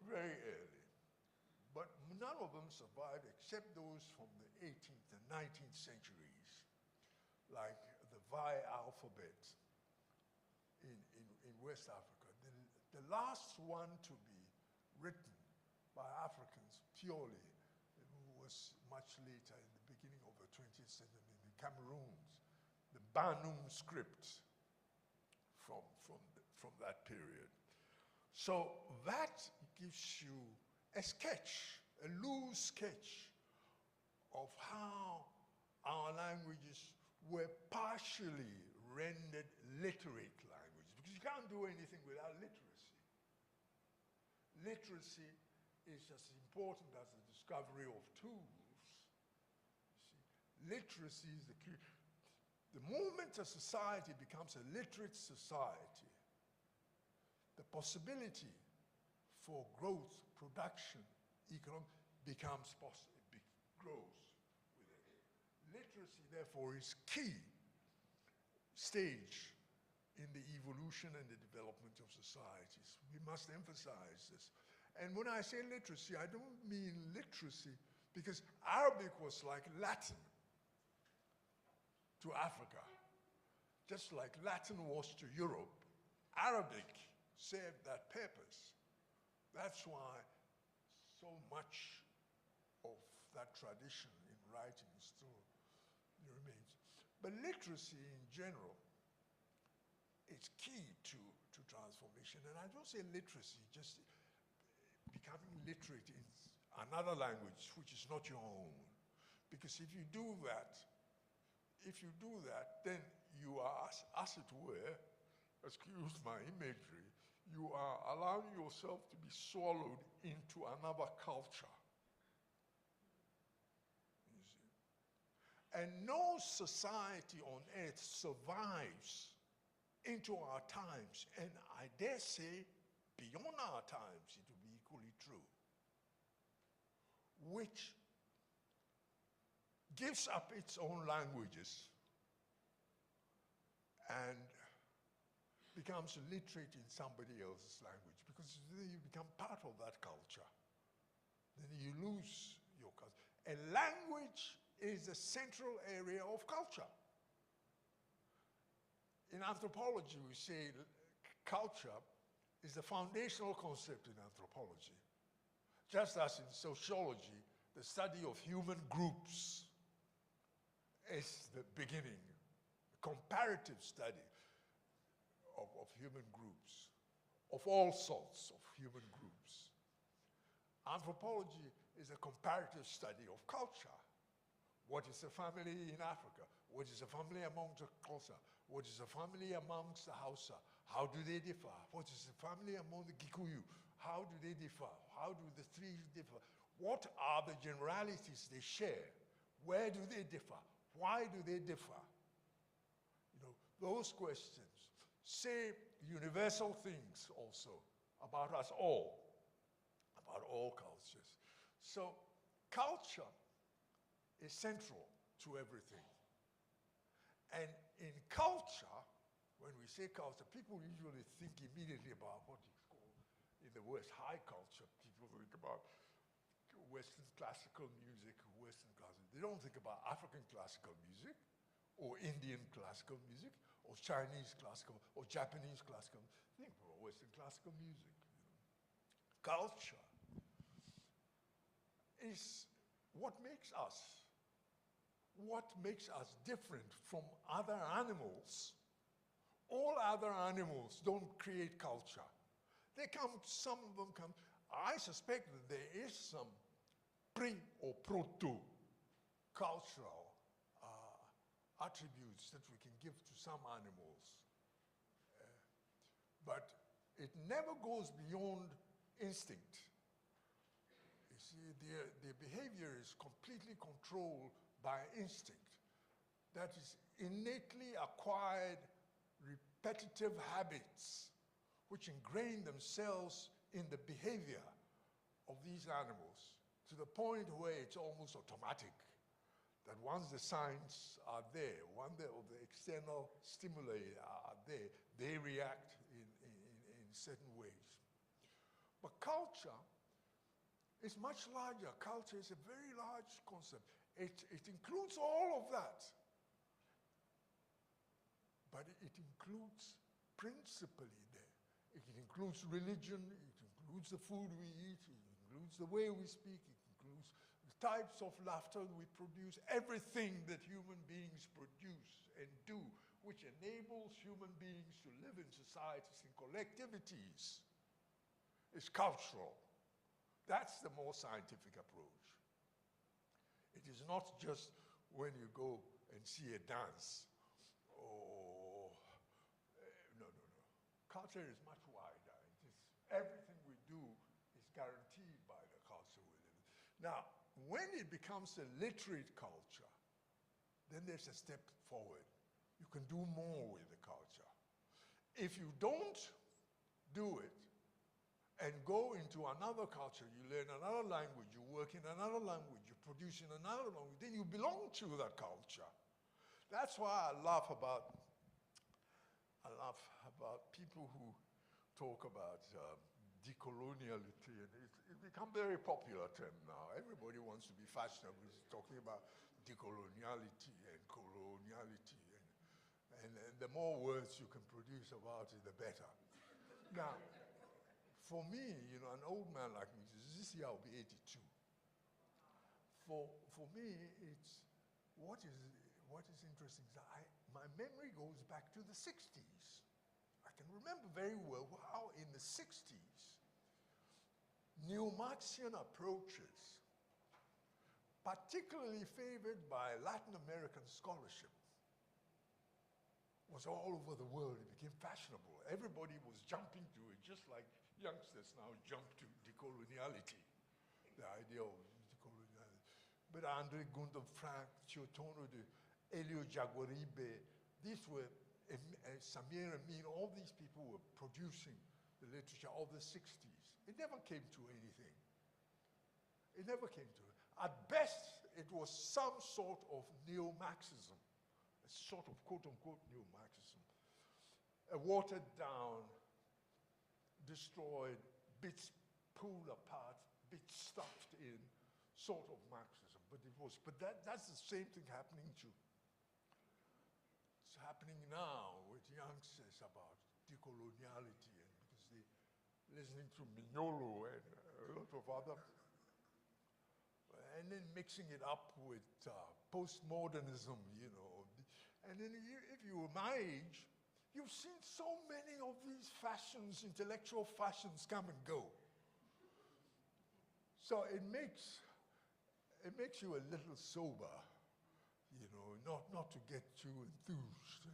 very early. But none of them survived except those from the 18th and 19th centuries, like the Vai alphabet in West Africa. The last one to be written by Africans purely was much later, in the beginning of the 20th century, in the Cameroons, the Banum script from that period. So that gives you a sketch, a loose sketch of how our languages were partially rendered literate languages, because you can't do anything without literacy. Literacy is as important as the discovery of tools. You see, literacy is the key. The moment a society becomes a literate society, the possibility for growth, production, economic becomes possible, grows with it. Literacy, therefore, is key stage in the evolution and the development of societies. We must emphasize this. And when I say literacy, I don't mean literacy because Arabic was like Latin to Africa. Just like Latin was to Europe, Arabic served that purpose. That's why so much of that tradition in writing still remains. But literacy in general is key to transformation. And I don't say literacy, just becoming literate in another language which is not your own. Because if you do that, then you are, as it were, excuse my imagery, you are allowing yourself to be swallowed into another culture. You see? And no society on earth survives into our times, and I dare say beyond our times it will be equally true, which gives up its own languages and becomes literate in somebody else's language, because then you become part of that culture. Then you lose your culture. A language is the central area of culture. In anthropology, we say culture is the foundational concept in anthropology. Just as in sociology, the study of human groups is the beginning, a comparative study of human groups, of all sorts of human groups. Anthropology is a comparative study of culture. What is a family in Africa? What is a family amongst the Xhosa? What is a family amongst the Hausa? How do they differ? What is a family among the Gikuyu? How do they differ? How do the three differ? What are the generalities they share? Where do they differ? Why do they differ? You know, those questions say universal things also about us all, about all cultures. So culture is central to everything. And in culture, when we say culture, people usually think immediately about what is called in the West high culture. People think about Western classical music, Western classical. They don't think about African classical music, or Indian classical music, or Chinese classical, or Japanese classical. Think about Western classical music. You know. Culture is what makes us different from other animals. All other animals don't create culture. Some of them come. I suspect that there is some pre or proto-cultural attributes that we can give to some animals. But it never goes beyond instinct. You see, their behavior is completely controlled by instinct. That is innately acquired repetitive habits which ingrain themselves in the behavior of these animals to the point where it's almost automatic that once the signs are there, once the external stimuli are there, they react in certain ways. But culture is much larger. Culture is a very large concept. It includes all of that. But it includes principally there. It includes religion, it includes the food we eat, it includes the way we speak, it includes the types of laughter we produce, everything that human beings produce and do, which enables human beings to live in societies and collectivities, is cultural. That's the more scientific approach. It is not just when you go and see a dance. Culture is much wider. Everything we do is guaranteed by the culture we live in. Now, when it becomes a literate culture, then there's a step forward. You can do more with the culture. If you don't do it and go into another culture, you learn another language, you work in another language, you produce in another language, then you belong to that culture. That's why I laugh about people who talk about decoloniality, and it's become a very popular term now. Everybody wants to be fashionable. It's talking about decoloniality and coloniality, and the more words you can produce about it, the better. Now, for me, you know, an old man like me, this year I'll be 82. For me, it's what is interesting is that my memory goes back to the 60s. I can remember very well how in the 60s, neo-Marxian approaches, particularly favored by Latin American scholarship, was all over the world. It became fashionable. Everybody was jumping to it, just like youngsters now jump to decoloniality, the idea of decoloniality. But André Gundam Frank, Teotono de Elio Jaguaribe, these were, Samir Amin, all these people were producing the literature of the 60s. It never came to anything. It never came to it. At best, it was some sort of neo-Marxism, a sort of quote-unquote neo-Marxism, a watered-down, destroyed, bits pulled apart, bits stuffed in, sort of Marxism. But that's the same thing happening too. It's happening now with youngsters about decoloniality, and because they're listening to Mignolo and a lot of other, and then mixing it up with postmodernism, you know. And then if you were my age, you've seen so many of these fashions, intellectual fashions, come and go. So it makes you a little sober, you know, not to get too enthused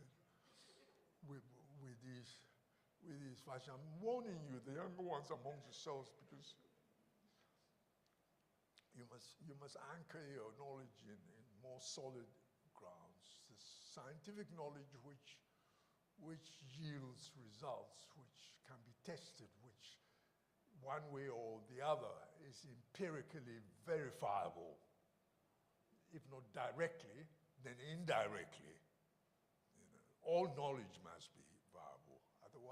with these fashions. I'm warning you, the younger ones amongst yourselves, because you must anchor your knowledge in more solid grounds. The scientific knowledge which yields results, which can be tested, which one way or the other is empirically verifiable, if not directly, then indirectly. You know, all knowledge must be viable.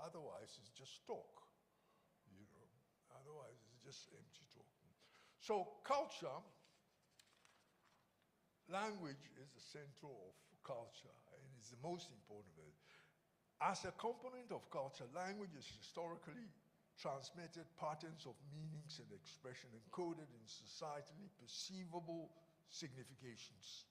Otherwise, it's just talk. You know, otherwise it's just empty talk. So culture, language is the center of culture and is the most important of it. As a component of culture, language is historically transmitted patterns of meanings and expression encoded in societally perceivable significations.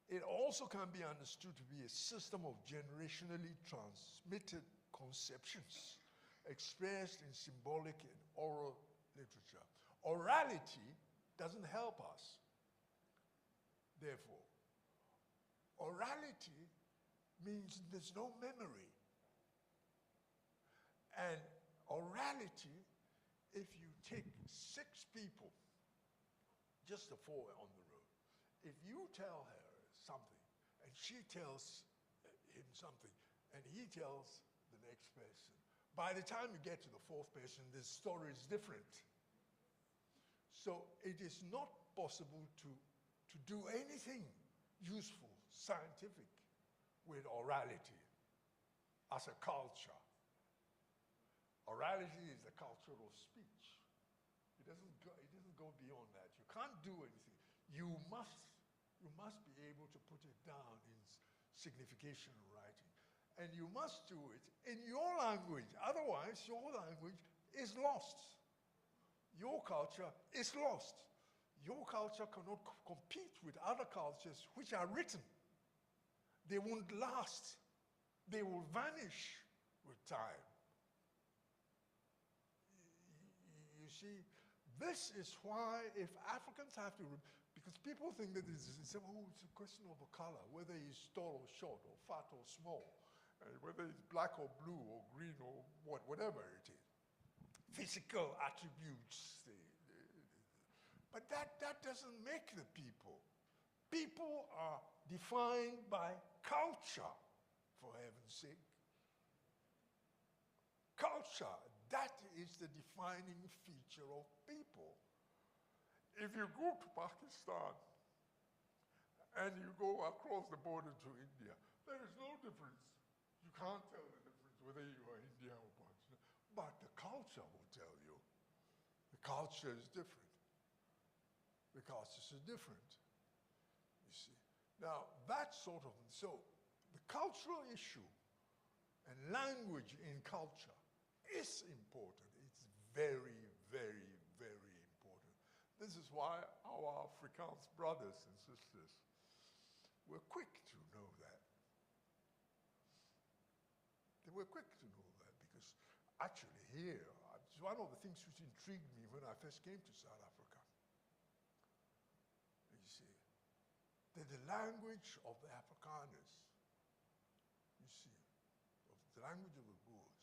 It also can be understood to be a system of generationally transmitted conceptions expressed in symbolic and oral literature. Orality doesn't help us. Therefore, orality means there's no memory. And orality, if you take 6 people, just the 4 on the road, if you tell her something and she tells him something and he tells the next person, by the time you get to the 4th person, the story is different. So it is not possible to do anything useful, scientific, with orality as a culture. Orality is the culture of speech. It doesn't go beyond that. You can't do anything. You must be able to put it down in signification writing. And you must do it in your language. Otherwise, your language is lost. Your culture is lost. Your culture cannot compete with other cultures which are written. They won't last. They will vanish with time. You see, this is why if Africans have to, because people think that it's a question of a color, whether he's tall or short, or fat or small, whether it's black or blue or green or whatever it is. Physical attributes. But that doesn't make the people. People are defined by culture, for heaven's sake. Culture, that is the defining feature of people. If you go to Pakistan and you go across the border to India, there is no difference. You can't tell the difference whether you are India or Pakistan. But the culture will tell you. The culture is different. The cultures are different, you see. Now, that sort of, so the cultural issue and language in culture is important. It's very, very, very important. This is why our Afrikaans brothers and sisters were quick to know that. They were quick to know that because actually here, it's one of the things which intrigued me when I first came to South Africa. That the language of the Afrikaners, you see, of the language of the Boers,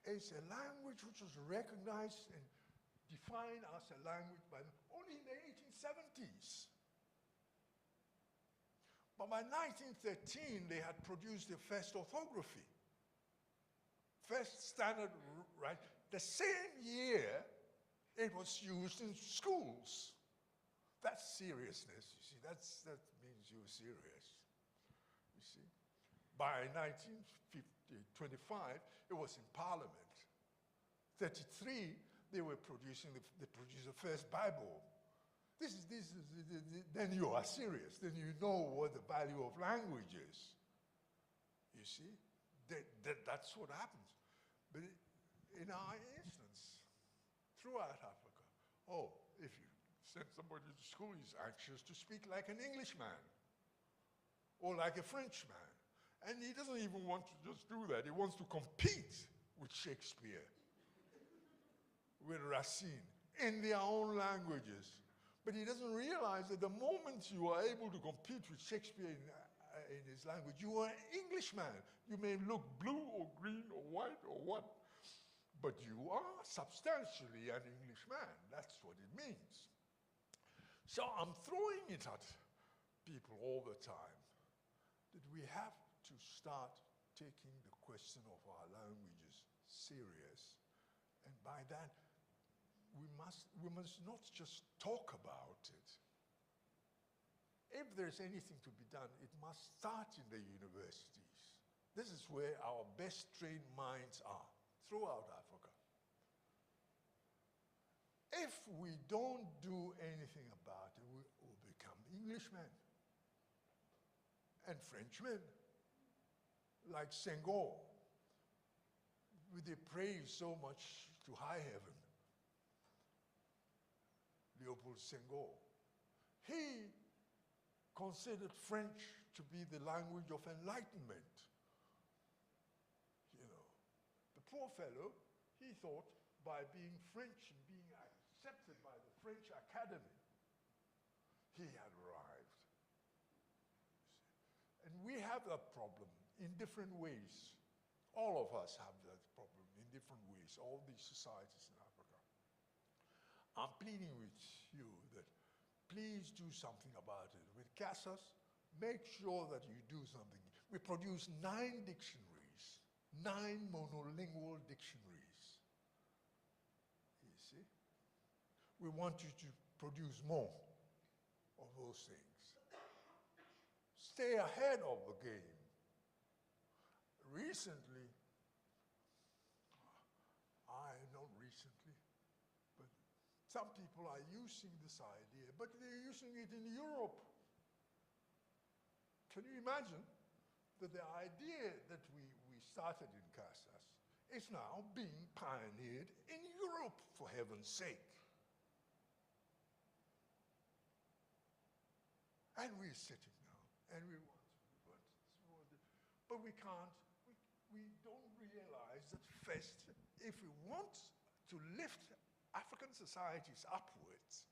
is a language which was recognized and defined as a language by only in the 1870s. But by 1913, they had produced the first orthography, first standard, right? The same year, it was used in schools. That's seriousness, you see. That means you're serious, you see. By 1925, it was in Parliament. 33, they were producing, they produced the first Bible. Then you are serious. Then you know what the value of language is. You see, that's what happens. But in our instance, throughout Africa, if you send somebody to school, he's anxious to speak like an Englishman or like a Frenchman. And he doesn't even want to just do that. He wants to compete with Shakespeare, with Racine, in their own languages. But he doesn't realize that the moment you are able to compete with Shakespeare in his language, you are an Englishman. You may look blue or green or white or what, but you are substantially an Englishman. That's what it means. So I'm throwing it at people all the time that we have to start taking the question of our languages serious. And by that, we must not just talk about it. If there's anything to be done, it must start in the universities. This is where our best trained minds are, throughout Africa. If we don't do anything about it, we will become Englishmen and Frenchmen, like Senghor, they praise so much to high heaven. Leopold Senghor. He considered French to be the language of enlightenment. You know, the poor fellow, he thought by being French and being accepted by the French Academy, he had arrived. And we have that problem in different ways. All of us have that problem in different ways, all these societies in Africa. I'm pleading with you that please do something about it. With CASAS, make sure that you do something. We produce 9 dictionaries, 9 monolingual dictionaries. You see? We want you to produce more of those things. Stay ahead of the game. Recently, not recently, but some people are using this idea, but they're using it in Europe. Can you imagine that the idea that we started in CASAS is now being pioneered in Europe, for heaven's sake? And we're sitting now, and we want to, but we can't. We don't realize that first, if we want to lift African societies upwards,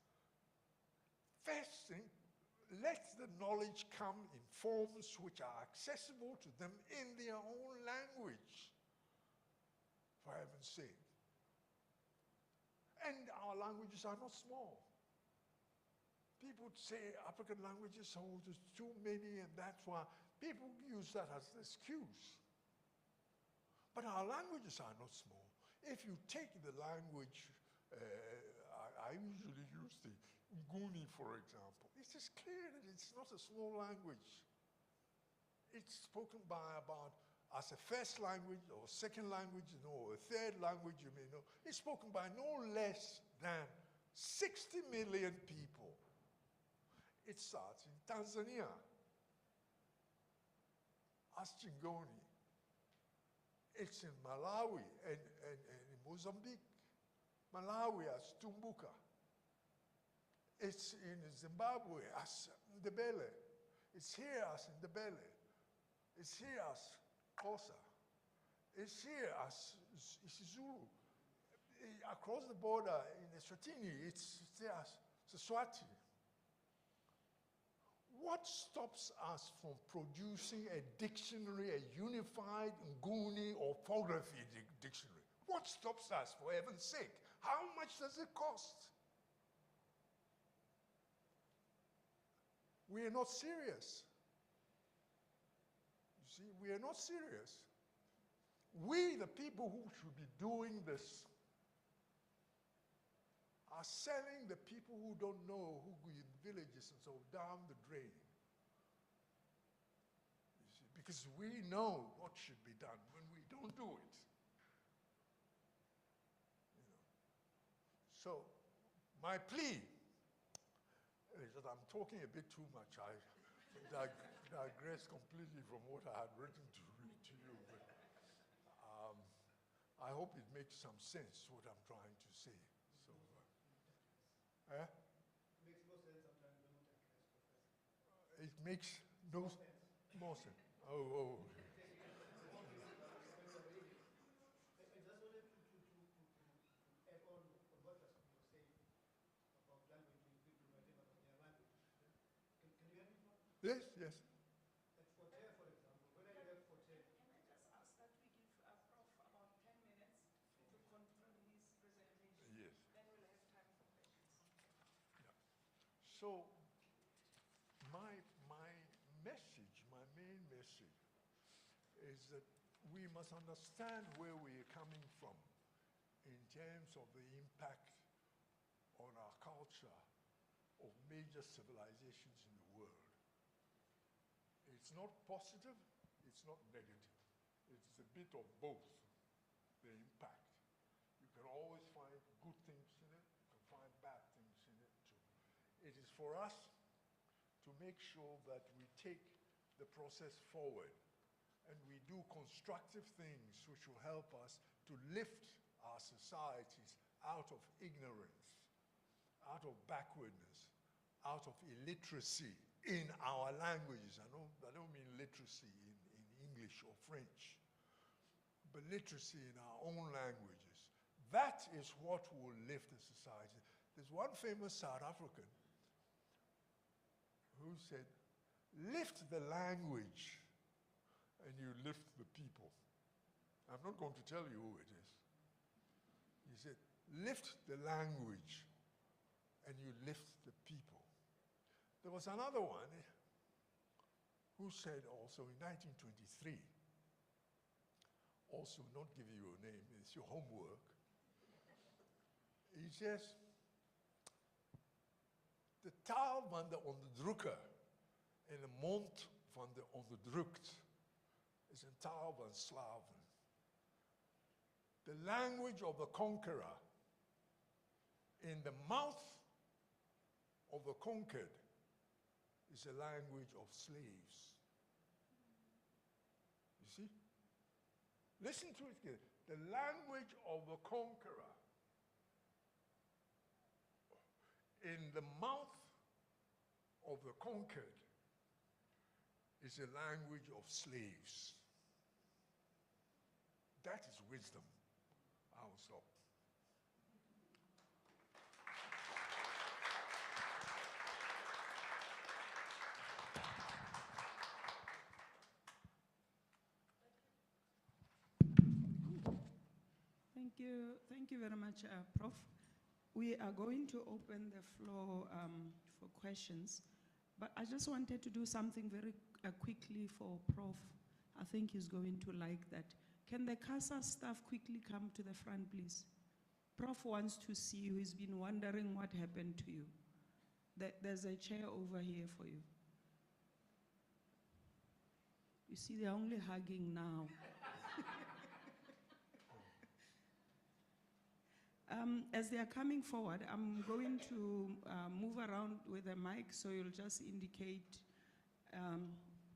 first thing, let the knowledge come in forms which are accessible to them in their own language, for heaven's sake. And our languages are not small. People say African languages, oh, there's too many, and that's why people use that as an excuse. But our languages are not small. If you take the language, I usually use the Nguni, for example. It is clear that it's not a small language. It's spoken by as a first language or second language, or a third language, you may know. It's spoken by no less than 60 million people. It starts in Tanzania as Chingoni. It's in Malawi and in Mozambique. Malawi as Tumbuka. It's in Zimbabwe as Ndebele. It's here as Ndebele. It's here as Xhosa. It's here as isiZulu. Across the border in Eswatini, it's there as Siswati. What stops us from producing a dictionary, a unified Nguni orthography dictionary? What stops us, for heaven's sake? How much does it cost? We are not serious. You see, we are not serious. We, the people who should be doing this, are selling the people who don't know, who go in villages and so down the drain. You see, because we know what should be done when we don't do it. You know. So my plea is that I'm talking a bit too much. I digress completely from what I had written to read to you. But, I hope it makes some sense what I'm trying to say. It makes no more sense. Oh. Yes, yes. At Forte, for example, when I left Forte, Can I just ask that we give Prof about 10 minutes to So my message, my main message is that we must understand where we are coming from in terms of the impact on our culture of major civilizations in the world. It's not positive, it's not negative. It's a bit of both, the impact. You can always find good things in it, you can find bad things in it too. It is for us to make sure that we take the process forward and we do constructive things which will help us to lift our societies out of ignorance, out of backwardness, out of illiteracy in our languages. I don't mean literacy in English or French, but literacy in our own languages. That is what will lift the society. There's one famous South African who said, lift the language and you lift the people. I'm not going to tell you who it is. He said, lift the language and you lift the people. There was another one who said also in 1923, also not giving you a name, it's your homework. He says, de taal van de onderdrukker en de mond van de onderdrukt is een taal van slaven. The language of the conqueror in the mouth of the conquered is a language of slaves. You see? Listen to it again. The language of the conqueror in the mouth of the conquered is a language of slaves. That is wisdom. I will stop. Thank you very much, Prof. We are going to open the floor for questions, but I just wanted to do something very quickly for Prof. I think he's going to like that. Can the CASA staff quickly come to the front, please? Prof wants to see you. He's been wondering what happened to you. There's a chair over here for you. You see, they're only hugging now. As they are coming forward, I'm going to move around with the mic, so you'll just indicate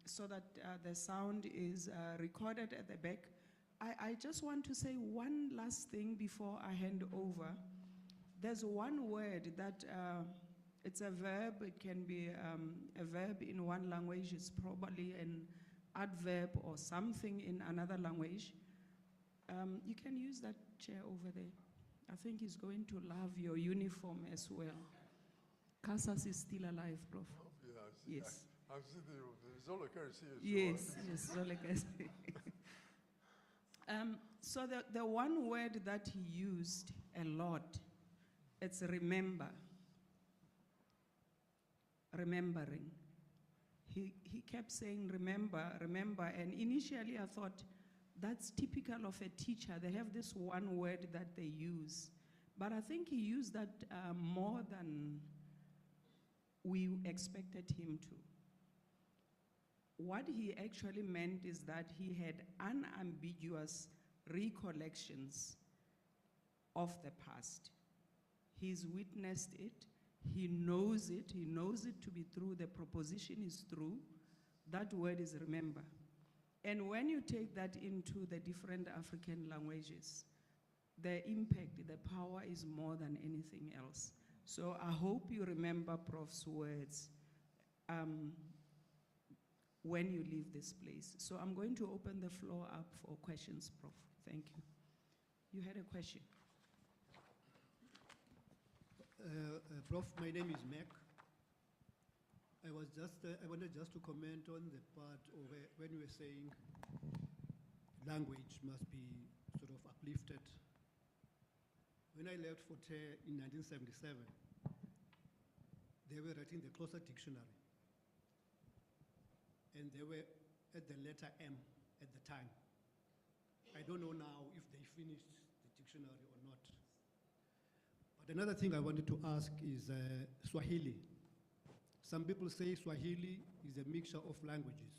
so that the sound is recorded at the back. I just want to say one last thing before I hand over. There's one word that, it's a verb, it can be a verb in one language, it's probably an adverb or something in another language. You can use that chair over there. I think he's going to love your uniform as well. Casas is still alive, Prof. Oh, yeah, Yes. I'm sitting there. Zoleka is here. Yes, yes, Zoleka is so the one word that he used a lot, it's remember. Remembering. He kept saying remember, remember, and initially I thought, that's typical of a teacher. They have this one word that they use. But I think he used that more than we expected him to. What he actually meant is that he had unambiguous recollections of the past. He's witnessed it. He knows it. He knows it to be true. The proposition is true. That word is remember. And when you take that into the different African languages, the impact, the power is more than anything else. So I hope you remember Prof's words when you leave this place. So I'm going to open the floor up for questions, Prof. Thank you. You had a question. Prof, my name is Mac. I wanted just to comment on the part of when you were saying language must be sort of uplifted. When I left for TER in 1977, they were writing the Xhosa dictionary. And they were at the letter M at the time. I don't know now if they finished the dictionary or not. But another thing I wanted to ask is Swahili. Some people say Swahili is a mixture of languages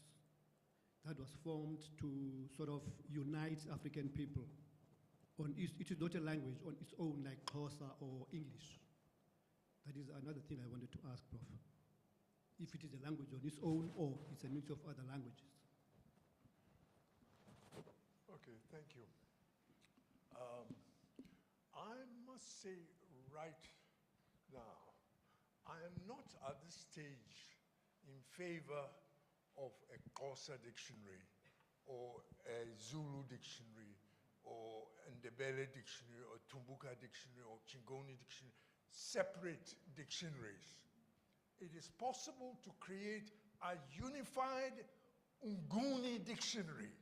that was formed to sort of unite African people. It is not a language on its own like Xhosa or English. That is another thing I wanted to ask, Prof. If it is a language on its own or it's a mix of other languages. Okay, thank you. I must say right now, I am not at this stage in favor of a Xhosa dictionary or a Zulu dictionary or Ndebele dictionary or Tumbuka dictionary or Chingoni dictionary, separate dictionaries. It is possible to create a unified Nguni dictionary,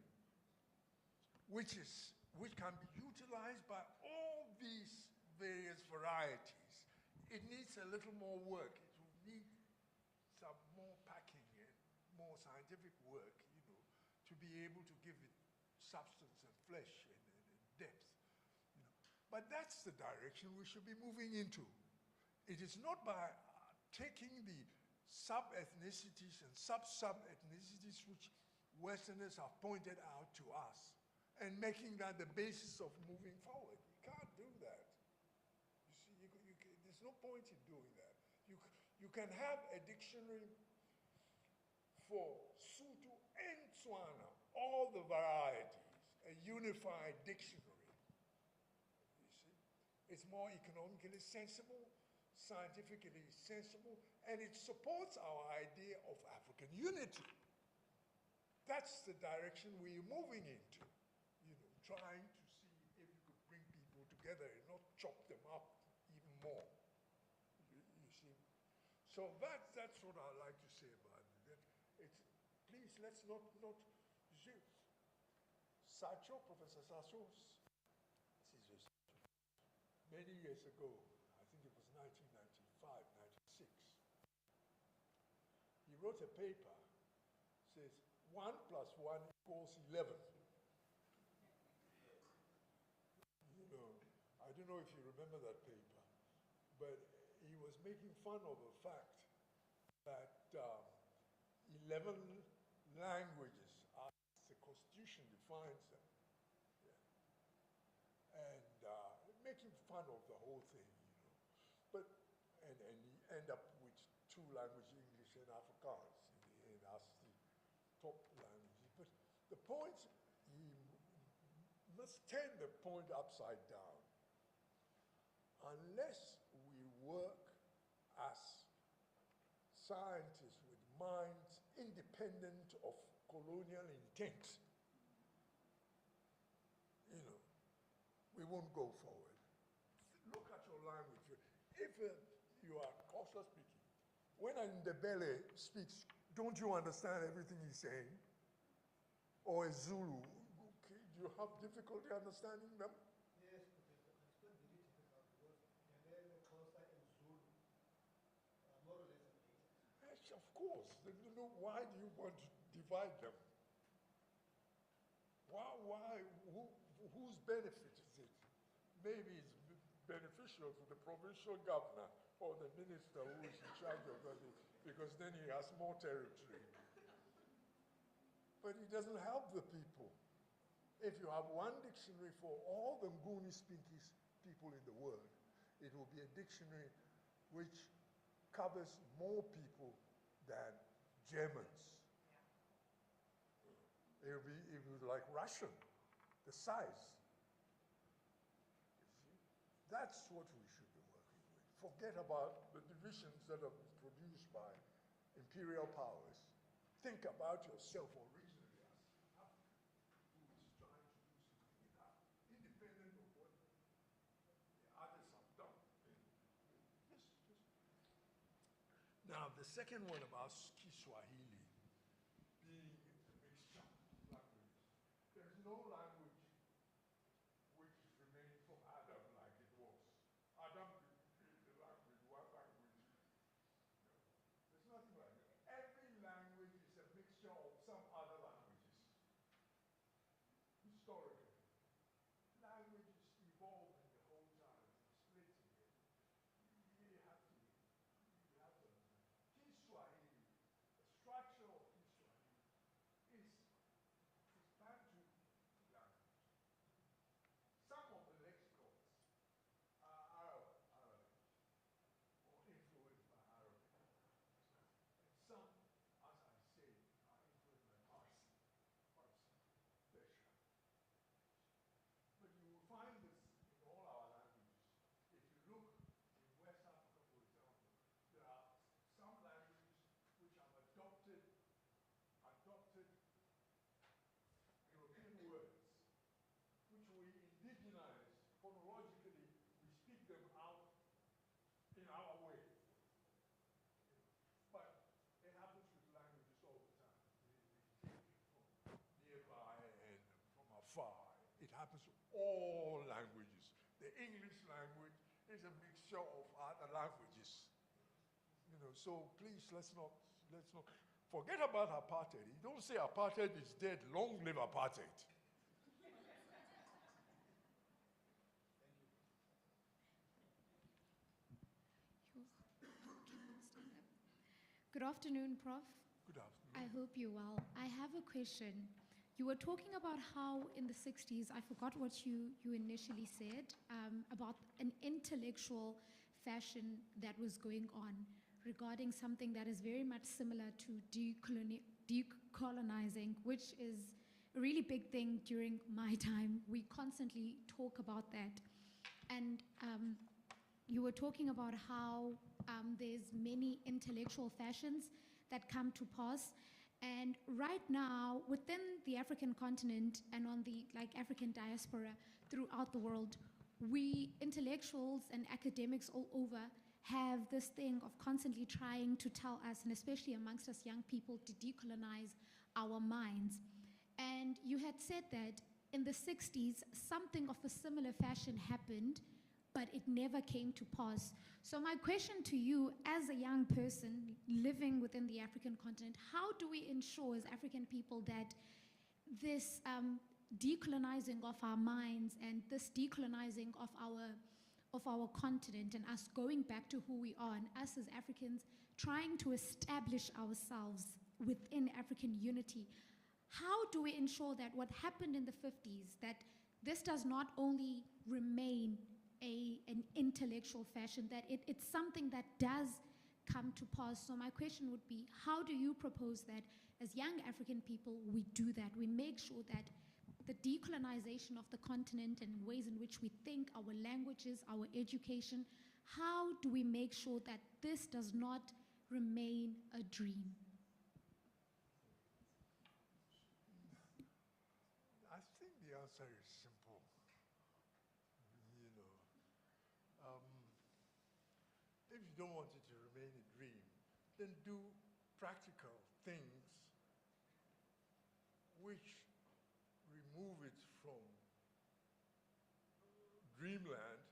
which can be utilized by all these various varieties. It needs a little more work. It will need some more packing and more scientific work, to be able to give it substance and flesh and depth. But that's the direction we should be moving into. It is not by taking the sub-ethnicities and sub-ethnicities which Westerners have pointed out to us and making that the basis of moving forward. You can't do that. You see, there's no point in doing that. You can have a dictionary for Sotho and Tswana, all the varieties, a unified dictionary. You see, it's more economically sensible, scientifically sensible, and it supports our idea of African unity. That's the direction we're moving into, trying to see if we could bring people together and not chop them up even more. You see? So that's what I like to say about it. Please, let's not you see, Sacho, Professor Sacho, many years ago, I think it was 1995, 96, he wrote a paper, says 1 + 1 = 11. I don't know if you remember that paper, but he was making fun of the fact that 11 languages, as the Constitution defines them, and making fun of the whole thing, But and he end up with 2 languages, English and Afrikaans, and as the top languages. But the point, he must turn the point upside down. Unless we work as scientists with minds independent of colonial intent, we won't go forward. Look at your language. If you are Xhosa speaking, when an Ndebele speaks, don't you understand everything he's saying? Or a Zulu, okay, do you have difficulty understanding them? Yes, Professor. It's not very difficult because Ndebele, Xhosa, and Zulu are more or less related. Yes, of course. Why do you want to divide them? Whose benefit is it? Maybe it's beneficial to the provincial governor or the minister who is in charge of that, because then he has more territory. But it doesn't help the people. If you have one dictionary for all the Nguni-speaking people in the world, it will be a dictionary which covers more people than Germans. It will be like Russian, the size. That's what we should be working with. Forget about the divisions that are produced by imperial powers. Think about yourself originally as Africa, who is trying to do something independent of what the others have done. Now, the second one about Kiswahili being a mixture of languages. There's no language which remained from Adam like it was. Adam created the language, one language happens to all languages. The English language is a mixture of other languages. You know, so please let's not forget about apartheid. You don't say apartheid is dead, long live apartheid. Good afternoon, Prof. Good afternoon. I hope you're well. I have a question. You were talking about how in the 60s, I forgot what you initially said, about an intellectual fashion that was going on regarding something that is very much similar to decolonizing, which is a really big thing during my time. We constantly talk about that. And you were talking about how there's many intellectual fashions that come to pass. And right now, within the African continent and on the African diaspora throughout the world, we intellectuals and academics all over have this thing of constantly trying to tell us, and especially amongst us young people, to decolonize our minds. And you had said that in the 60s, something of a similar fashion happened, but it never came to pass. So my question to you, as a young person living within the African continent, how do we ensure as African people that this decolonizing of our minds and this decolonizing of our continent and us going back to who we are, and us as Africans trying to establish ourselves within African unity, how do we ensure that what happened in the 50s, that this does not only remain an intellectual fashion, that it's something that does come to pass? So my question would be, how do you propose that as young African people we do that? We make sure that the decolonization of the continent and ways in which we think, our languages, our education, how do we make sure that this does not remain a dream? I think the answer is simple. You know, if you don't want it to remain a dream, then do practical things which remove it from dreamland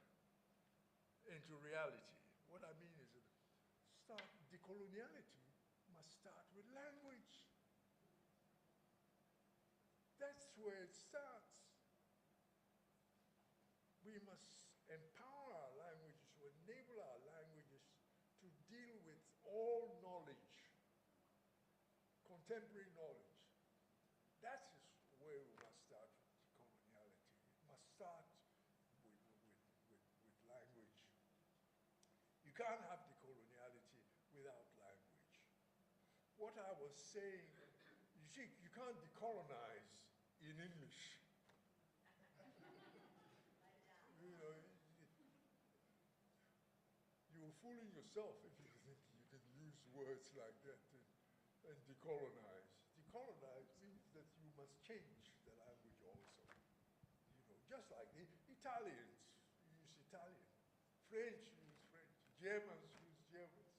into reality. What I mean is that decoloniality must start with language. That's where it starts. We must empower our languages, to enable our languages to deal with all knowledge, contemporary knowledge. That is where we must start with decoloniality. It must start with language. You can't have decoloniality without language. What I was saying, you see, you can't decolonize in English. You know, you're fooling yourself if you think you can use words like that and decolonize. Decolonize means that you must change the language also. You know, just like the Italians use Italian, French use French, Germans use Germans.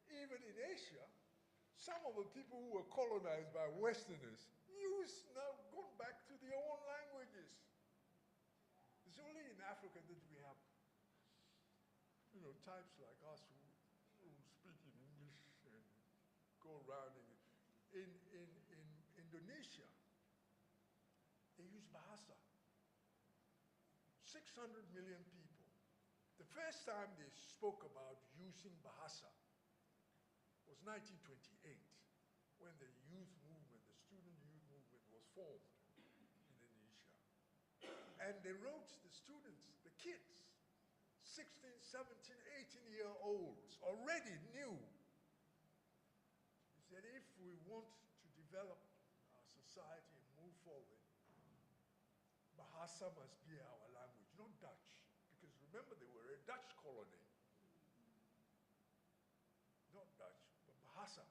Even in Asia, some of the people who were colonized by Westerners now gone back to their own languages. It's only in Africa that we have, you know, types like us who speak in English and go around. In Indonesia, they use Bahasa. 600 million people. The first time they spoke about using Bahasa was 1928, when the youth movement, the student youth movement was formed in Indonesia. And they wrote, the students, the kids, 16, 17, 18-year-olds already knew. He said, if we want to develop our society and move forward, Bahasa must be our language, not Dutch. Because remember, they were a Dutch colony. Not Dutch, but Bahasa.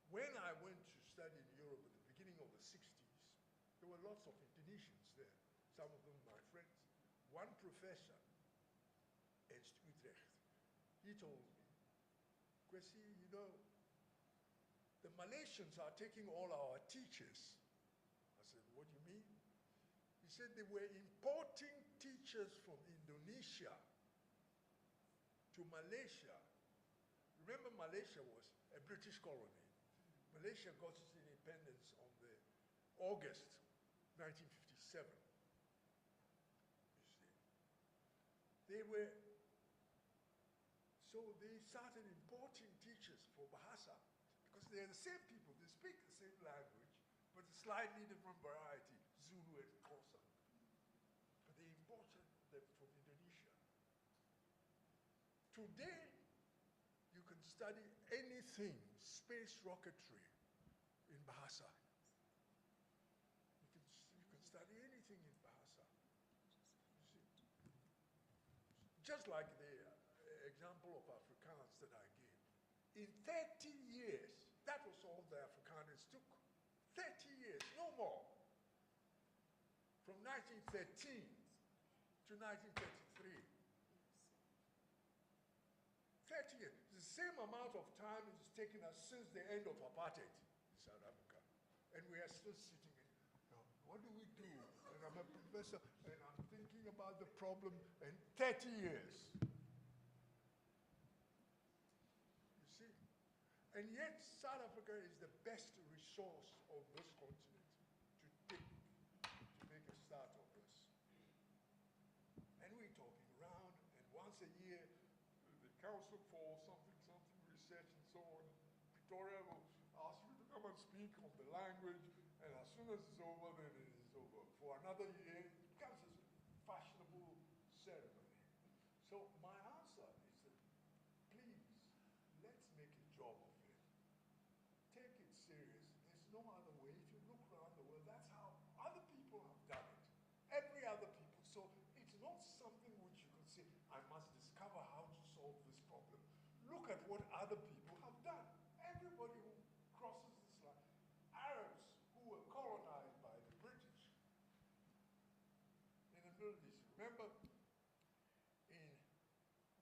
When I went to study in Europe at the beginning of the 60s, there were lots of Indonesians there, some of them my friends. One professor, Ernst Utrecht, he told me, Kwesi, you know, the Malaysians are taking all our teachers. I said, what do you mean? said they were importing teachers from Indonesia to Malaysia. Remember, Malaysia was a British colony. Malaysia got its independence on the August 1957. You see, so they started importing teachers for Bahasa because they're the same people. They speak the same language, but a slightly different variety, Zulu and Xhosa. But they imported them from Indonesia. Today, you can study anything, space rocketry, in Bahasa. You can study anything in Bahasa. You see? Just like the example of Afrikaans that I gave. In 30 years, that was all the Afrikaners took. 30 years, no more. From 1913 to 1933. 30 years. The same amount of time it has taken us since the end of apartheid in South Africa. And we are still sitting in, what do we do? And I'm a professor, and I'm thinking about the problem in 30 years. You see? And yet, South Africa is the best resource of this continent to make a start on this. And we're talking around, and once a year, the Council for something research and so on, Pretoria will ask you to come and speak on the language, and as soon as it's over, then it is over. For another year, it becomes a fashionable ceremony. So my answer is that, please, let's make a job of it. Take it serious. There's no other way. If you look around the world, that's how other people have done it. Every other people. So it's not something which you can say, I must discover how to solve this problem. Look at what other people have done. Everybody who crosses this line, Arabs who were colonized by the British in the Middle East. Remember, in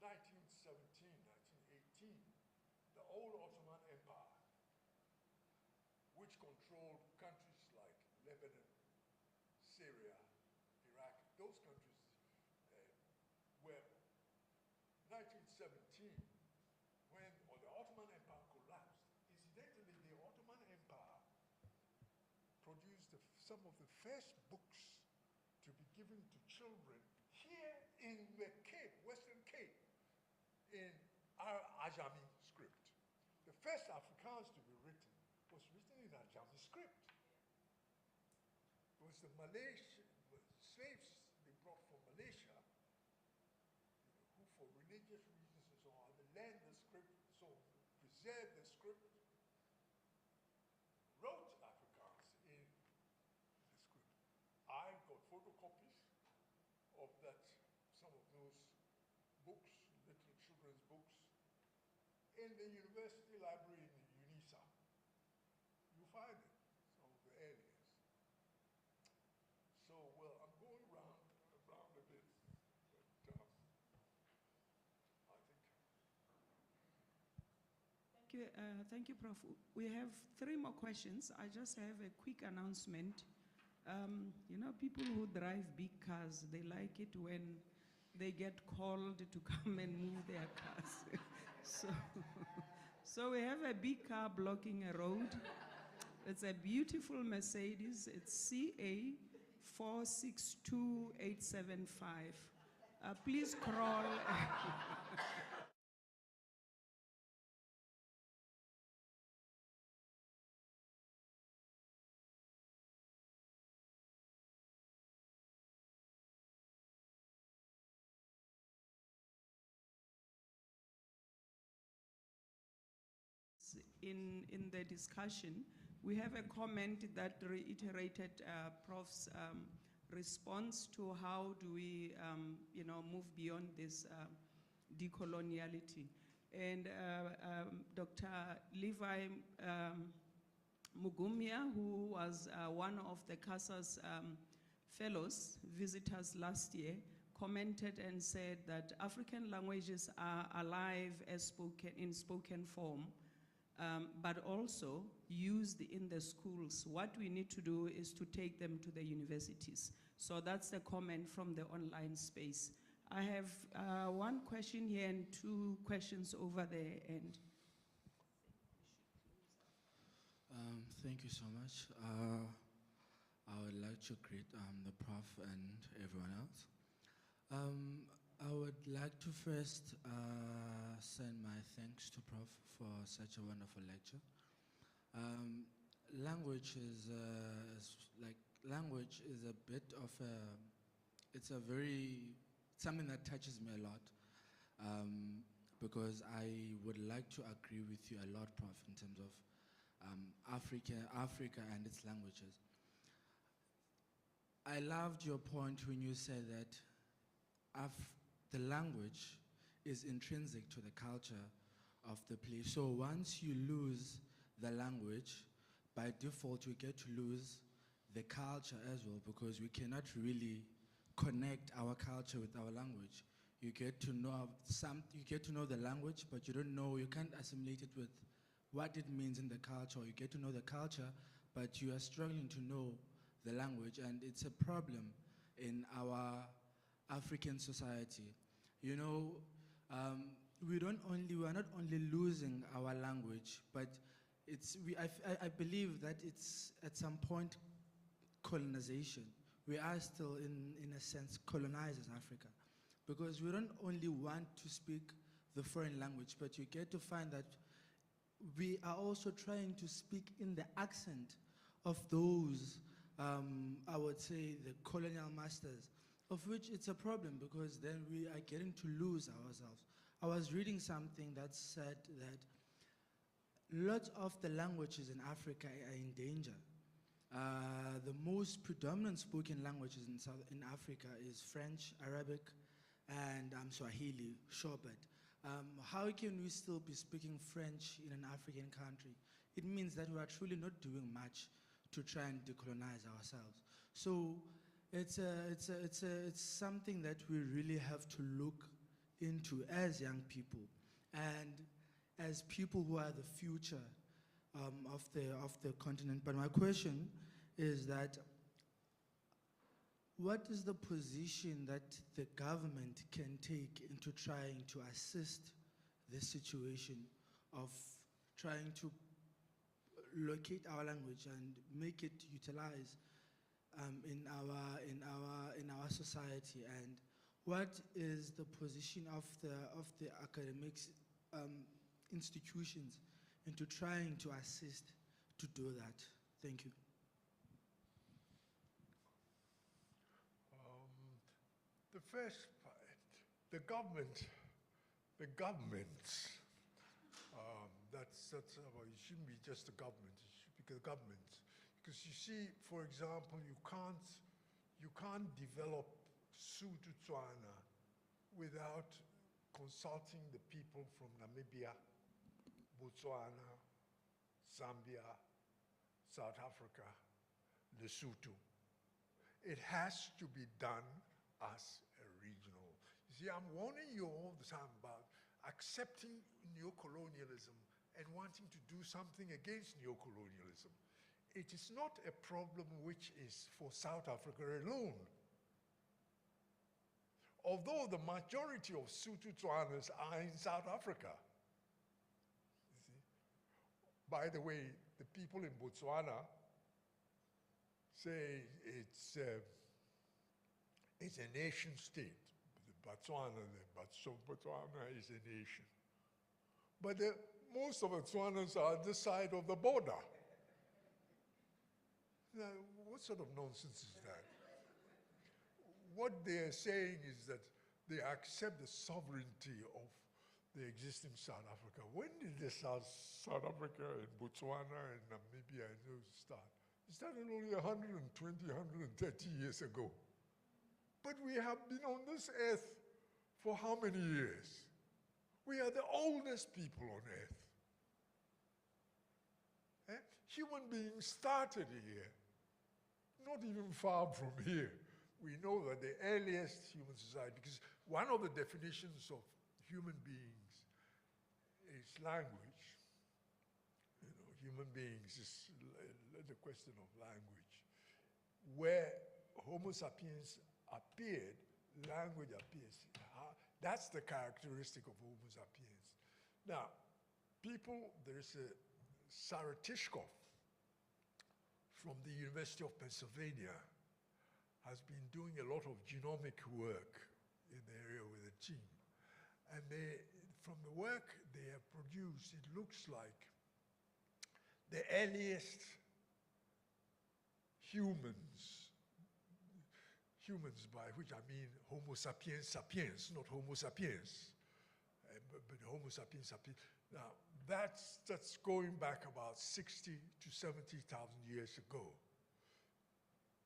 1917, 1918, the old Ottoman Empire, which controlled countries like Lebanon, Syria, Iraq, those countries were 1917, when the Ottoman Empire collapsed. Incidentally, the Ottoman Empire produced some of the first books to be given to children here in the Cape, Western Cape, in our Ajami script. The first Afrikaans to be written was written in Ajami script. It was the slaves they brought from Malaysia, who for religious reasons and so on, they learned the script, so preserved the script, wrote Afrikaans in the script. I got photocopies of that, some of those books, little children's books, in the university library in UNISA. You find it, some of the earliest. So, well, I'm going around a bit, but I think. Thank you, Prof. We have 3 more questions. I just have a quick announcement. You know, people who drive big cars, they like it when they get called to come and move their cars. So we have a big car blocking a road. It's a beautiful Mercedes. It's CA 462875. Please crawl. In the discussion, we have a comment that reiterated Prof's response to how do we, you know, move beyond this decoloniality. And Dr. Levi Mugumya, who was one of the CASA's fellows, visitors last year, commented and said that African languages are alive as spoken in spoken form, but also used in the schools. What we need to do is to take them to the universities. So that's the comment from the online space. I have one question here and two questions over there, and Thank you so much. I would like to greet the Prof and everyone else. I would like to first send my thanks to Prof for such a wonderful lecture. Language is a bit of it's something that touches me a lot, because I would like to agree with you a lot, Prof, in terms of Africa and its languages. I loved your point when you said that the language is intrinsic to the culture of the place. So once you lose the language, by default you get to lose the culture as well, because we cannot really connect our culture with our language. You get to know the language, but you can't assimilate it with what it means in the culture. You get to know the culture, but you are struggling to know the language, and it's a problem in our African society. You know, we are not only losing our language, but I believe that it's at some point colonization. We are still, in a sense, colonizers in Africa, because we don't only want to speak the foreign language, but you get to find that we are also trying to speak in the accent of those, I would say, the colonial masters, of which it's a problem, because then we are getting to lose ourselves. I was reading something that said that lots of the languages in Africa are in danger. The most predominant spoken languages in Africa is French, Arabic, and Swahili, sure, but how can we still be speaking French in an African country? It means that we are truly not doing much to try and decolonize ourselves. So it's something that we really have to look into as young people and as people who are the future of the continent. But my question is that, what is the position that the government can take into trying to assist this situation of trying to locate our language and make it utilized in our society? And what is the position of the academics institutions into trying to assist to do that? Thank you. The first part, the governments, it shouldn't be just the government, it should be the governments. Because you see, for example, you can't develop Sotho Tswana without consulting the people from Namibia, Botswana, Zambia, South Africa, Lesotho. It has to be done as a regional. You see, I'm warning you all the time about accepting neocolonialism and wanting to do something against neocolonialism. It is not a problem which is for South Africa alone. Although the majority of Sotho Tswanas are in South Africa. You see? By the way, the people in Botswana say it's a nation state. Botswana is a nation. But most of the Tswanas are on this side of the border. Now, what sort of nonsense is that? What they're saying is that they accept the sovereignty of the existing South Africa. When did the South Africa and Botswana and Namibia and those start? It started only 120, 130 years ago. But we have been on this earth for how many years? We are the oldest people on earth. Human beings started here, not even far from here. We know that the earliest human society, because one of the definitions of human beings is language. You know, human beings is the question of language. Homo sapiens appeared, language appears. That's the characteristic of Homo sapiens. Now, there's a Sarah Tishkoff from the University of Pennsylvania has been doing a lot of genomic work in the area with a team. And from the work they have produced, it looks like the earliest humans, by which I mean Homo sapiens sapiens, not Homo sapiens, but Homo sapiens sapiens. Now, that's going back about 60 to 70,000 years ago.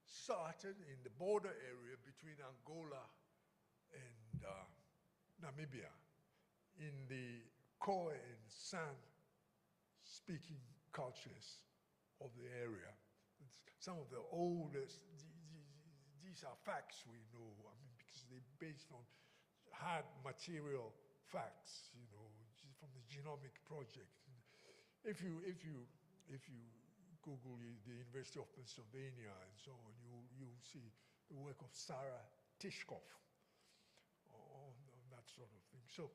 Started in the border area between Angola and Namibia, in the Khoi and San speaking cultures of the area. It's some of the oldest, these are facts we know, I mean, because they're based on hard material facts, you know, from the Genomic Project. If you Google the University of Pennsylvania and so on, you'll see the work of Sarah Tishkoff on that sort of thing. So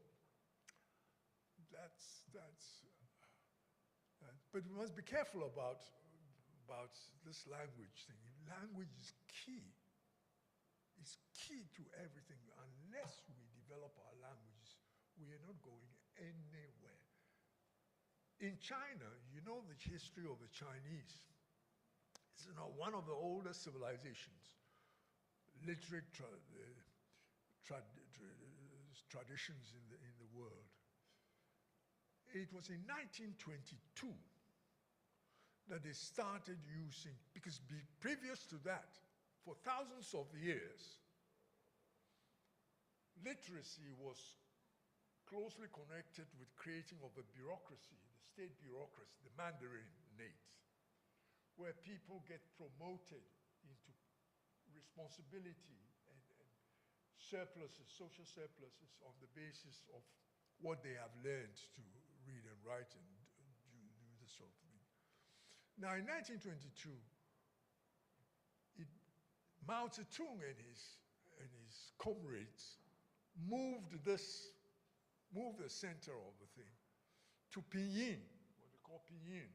but we must be careful about this language thing. Language is key. It's key to everything. Unless we develop our languages, we are not going anywhere. In China, you know the history of the Chinese. It's one of the oldest civilizations. Literary traditions in the world. It was in 1922 that they started using, because previous to that, for thousands of years, literacy was closely connected with creating of a bureaucracy, the state bureaucracy, the Mandarinate, where people get promoted into responsibility and surpluses, social surpluses on the basis of what they have learned to read and write and do this sort of thing. Now in 1922, Mao Zedong and his comrades moved the center of the thing to Pinyin, what they call Pinyin,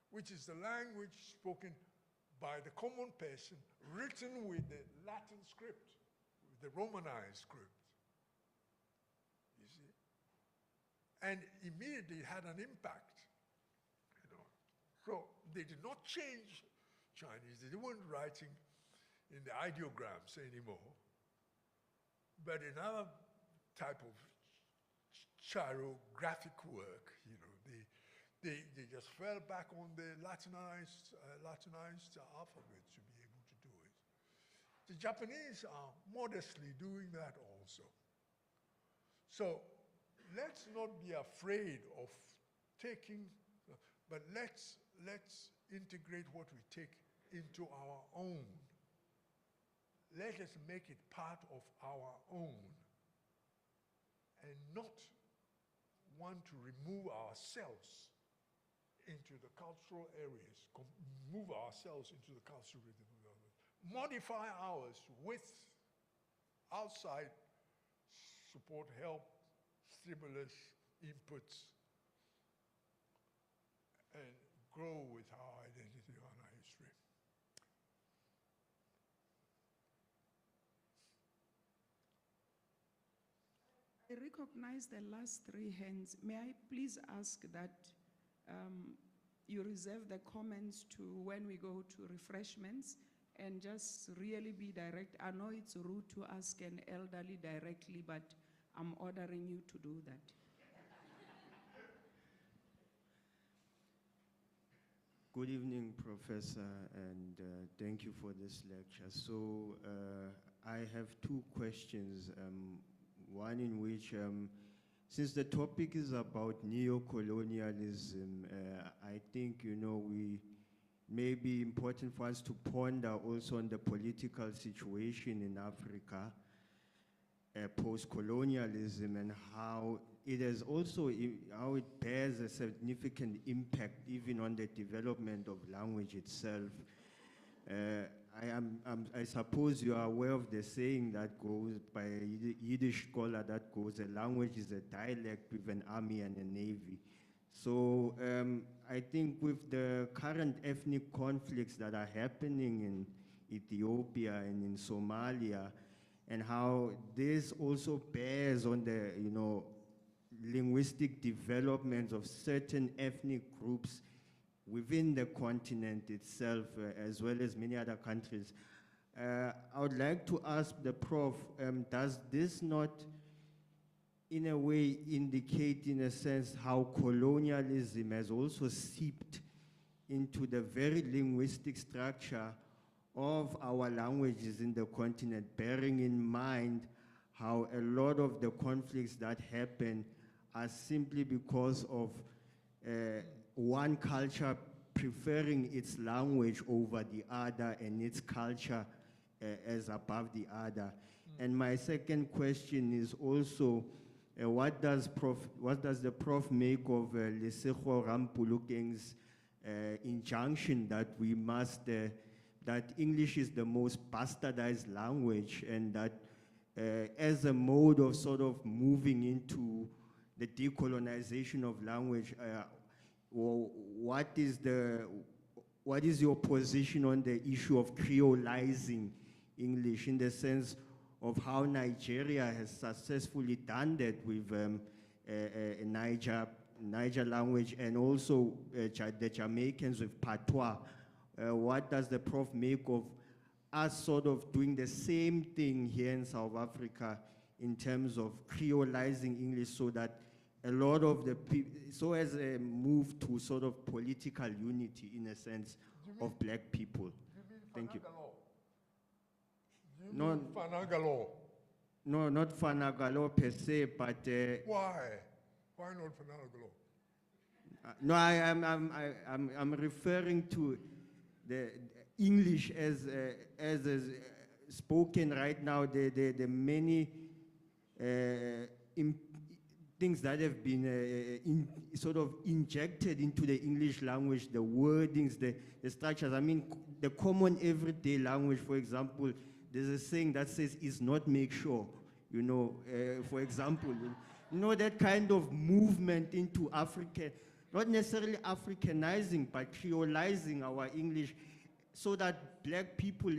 which is the language spoken by the common person, written with the Latin script, with the Romanized script. You see? And immediately it had an impact, you know. So they did not change Chinese. They weren't writing in the ideograms anymore, but another type of chirographic work, you know, they just fell back on the Latinized alphabet to be able to do it. The Japanese are modestly doing that also. So let's not be afraid of taking, but let's integrate what we take into our own. Let us make it part of our own and not want to remove ourselves into the cultural areas, move ourselves into the cultural rhythm of others. Modify ours with outside support, help, stimulus, inputs, and grow with our identity and our history. I recognize the last three hands. May I please ask that you reserve the comments to when we go to refreshments and just really be direct. I know it's rude to ask an elderly directly, but I'm ordering you to do that. Good evening, Professor, and thank you for this lecture. So I have two questions. One in which, since the topic is about neo-colonialism, I think, you know, we may be important for us to ponder also on the political situation in Africa, post-colonialism, and how it has also, how it bears a significant impact even on the development of language itself. I suppose you are aware of the saying that goes by a Yiddish scholar that goes, a language is a dialect with an army and a navy. So I think with the current ethnic conflicts that are happening in Ethiopia and in Somalia, and how this also bears on the, linguistic developments of certain ethnic groups within the continent itself, as well as many other countries. I would like to ask the Prof, does this not in a way indicate, in a sense, how colonialism has also seeped into the very linguistic structure of our languages in the continent, bearing in mind how a lot of the conflicts that happen are simply because of one culture preferring its language over the other and its culture as above the other. And my second question is also, what does the Prof make of Lesego Rampolokeng's injunction that we must, that English is the most bastardized language, and that as a mode of sort of moving into the decolonization of language, what is your position on the issue of creolizing English, in the sense of how Nigeria has successfully done that with Niger language, and also the Jamaicans with Patois? What does the Prof make of us sort of doing the same thing here in South Africa in terms of creolizing English, so that a lot of the people, so as a move to sort of political unity, in a sense, of black people? Thank you. No, Fanagalo. No, not Fanagalo per se, but Why? Why not Fanagalo? no, I'm referring to the English as spoken right now. The many things that have been sort of injected into the English language, the wordings, the structures. I mean, the common everyday language, for example, there's a saying that says, "is not make sure," for example. That kind of movement into Africa, not necessarily Africanizing, but creolizing our English, so that black people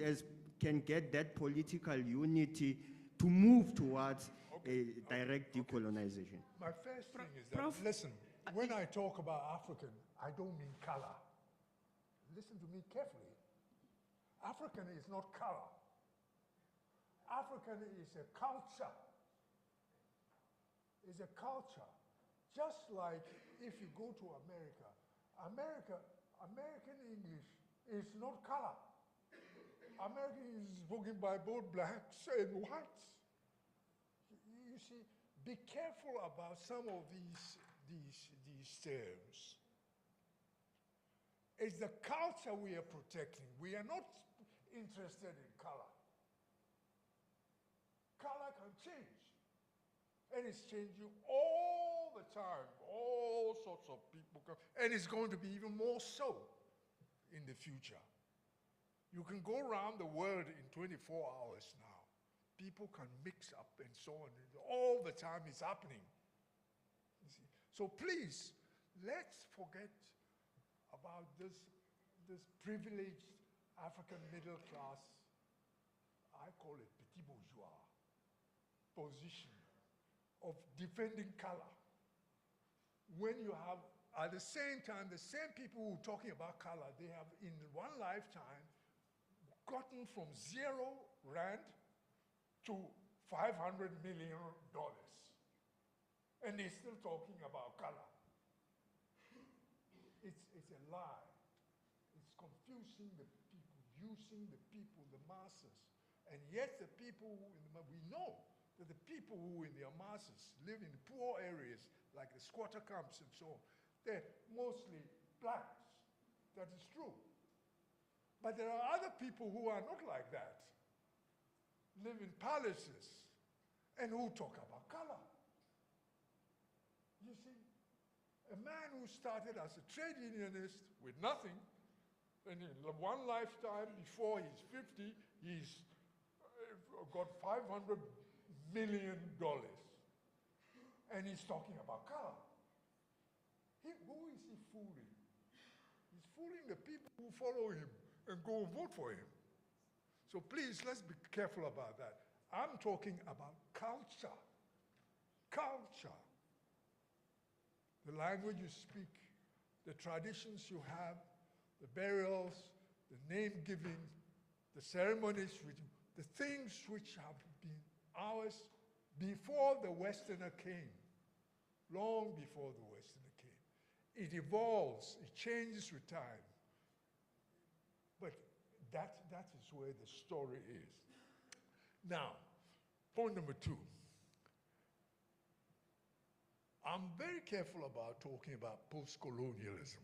can get that political unity to move towards a direct decolonization. My first thing is that, listen, when I talk about African, I don't mean color. Listen to me carefully. African is not color. African is a culture. It's a culture. Just like if you go to America, American English is not color. American is spoken by both blacks and whites. You see, be careful about some of these terms. It's the culture we are protecting. We are not interested in color. Color can change. And it's changing all the time. All sorts of people come. And it's going to be even more so in the future. You can go around the world in 24 hours now. People can mix up and so on. All the time it's happening. You see? So please, let's forget about this privileged African middle class, I call it petit bourgeois, position of defending color. When you have, at the same time, the same people who are talking about color, they have in one lifetime gotten from 0 rand to $500 million. And they're still talking about color. It's a lie. It's confusing the people, using the people, the masses. And yet the people, we know that the people who in their masses live in poor areas, like the squatter camps and so on, they're mostly blacks. That is true. But there are other people who are not like that, live in palaces, and who talk about color. You see, a man who started as a trade unionist with nothing And in one lifetime, before he's 50, he's got $500 million. And he's talking about color. Who is he fooling? He's fooling the people who follow him and go and vote for him. So please, let's be careful about that. I'm talking about culture. Culture. The language you speak, the traditions you have, the burials, the name giving, the ceremonies, the things which have been ours before the Westerner came, long before the Westerner came. It evolves, it changes with time. But that is where the story is. Now, point number 2. I'm very careful about talking about post-colonialism.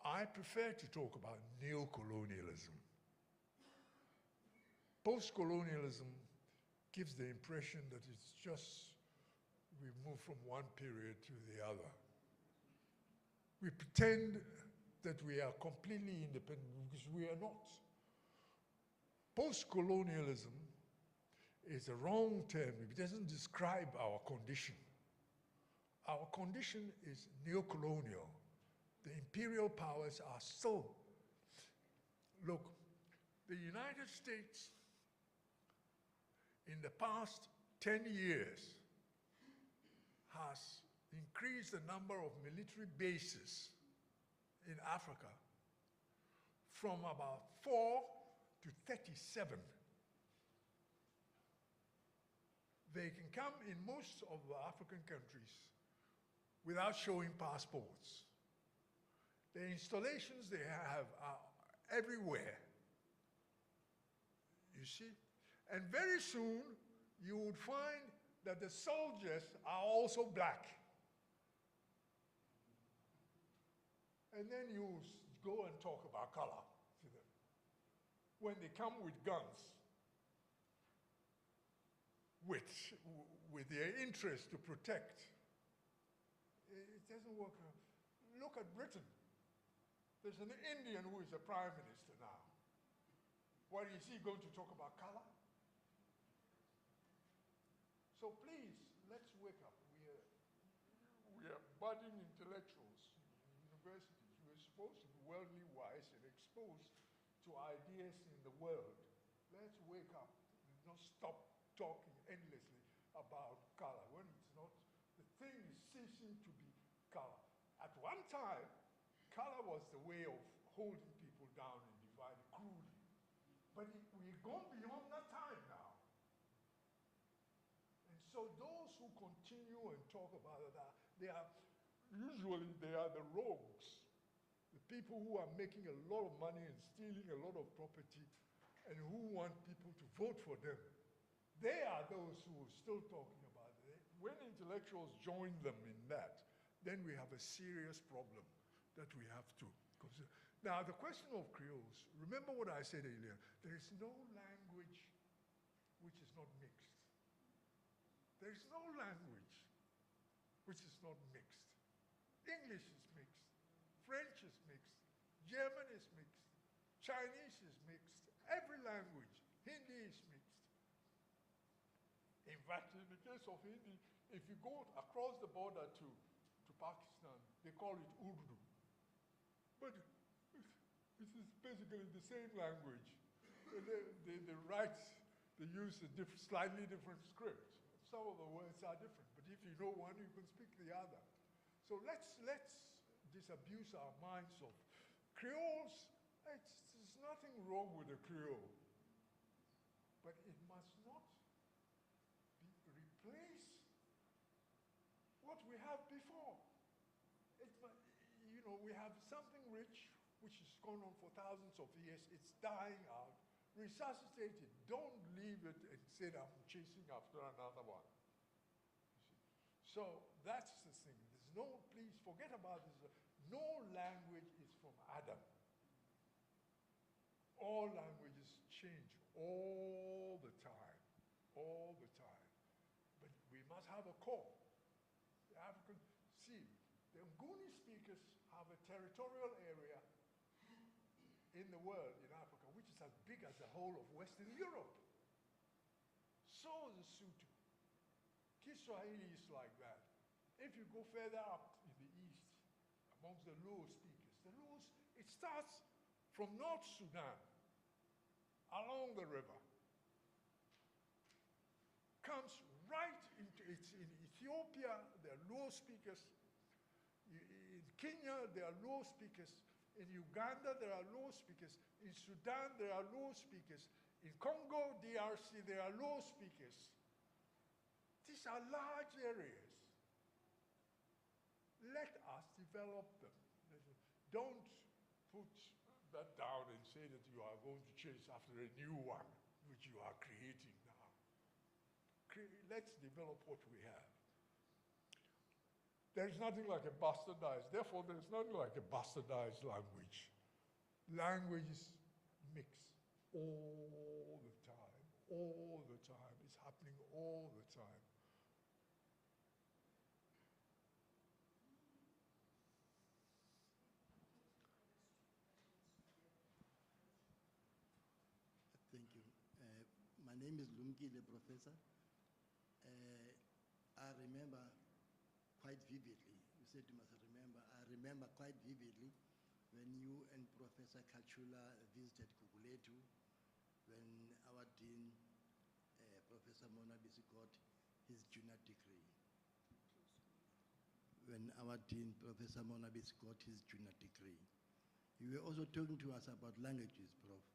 I prefer to talk about neo-colonialism. Post-colonialism gives the impression that it's just we move from one period to the other. We pretend that we are completely independent because we are not. Post-colonialism is a wrong term. It doesn't describe our condition. Our condition is neo-colonial. The imperial powers are so. Look, the United States in the past 10 years has increased the number of military bases in Africa from about 4 to 37. They can come in most of the African countries without showing passports. The installations they have are everywhere, you see? And very soon, you would find that the soldiers are also black. And then you go and talk about color to them. When they come with guns, with their interest to protect, it doesn't work. Look at Britain. There's an Indian who is a prime minister now. What is he going to talk about color? So please, let's wake up. We are budding intellectuals in universities. We're supposed to be worldly wise and exposed to ideas in the world. Let's wake up and not stop talking endlessly about color when it's not. The thing is ceasing to be color. At one time, color was the way of holding people down and dividing crudely. But we've gone beyond that time now. And so those who continue and talk about that, they are the rogues, the people who are making a lot of money and stealing a lot of property and who want people to vote for them. They are those who are still talking about it. When intellectuals join them in that, then we have a serious problem that we have to consider. Now, the question of Creoles, remember what I said earlier, there is no language which is not mixed. There is no language which is not mixed. English is mixed, French is mixed, German is mixed, Chinese is mixed, every language, Hindi is mixed. In fact, in the case of Hindi, if you go across the border to Pakistan, they call it Urdu. But this is basically the same language. They write, they use a slightly different script. Some of the words are different, but if you know one, you can speak the other. So let's disabuse our minds of Creoles. There's nothing wrong with a Creole, but it must not replace what we have before. We have something rich, which has gone on for thousands of years. It's dying out. Resuscitate it. Don't leave it and say, I'm chasing after another one. So that's the thing. Please forget about this. No language is from Adam. All languages change all the time. All the time. But we must have a core. The Nguni speakers have a territorial area in the world, in Africa, which is as big as the whole of Western Europe. So is the Sotho. Kiswahili is like that. If you go further up in the east, amongst the Luo speakers, it starts from North Sudan, along the river, comes right into, it's in Ethiopia, there are Luo speakers. In Kenya, there are Luo speakers. In Uganda, there are Luo speakers. In Sudan, there are Luo speakers. In Congo, DRC, there are Luo speakers. These are large areas. Let us develop them. Don't put that down and say that you are going to chase after a new one, which you are creating now. Let's develop what we have. There is nothing like a bastardized, therefore there is nothing like a bastardized language. Languages mix all the time, all the time. It's happening all the time. Thank you. My name is Lumkile, Professor. I remember quite vividly, you said you must remember, I remember quite vividly when you and Professor Kachula visited Kukuletu, when our dean, Professor Monabisi, got his junior degree. When our dean, Professor Monabisi, got his junior degree. You were also talking to us about languages, Prof.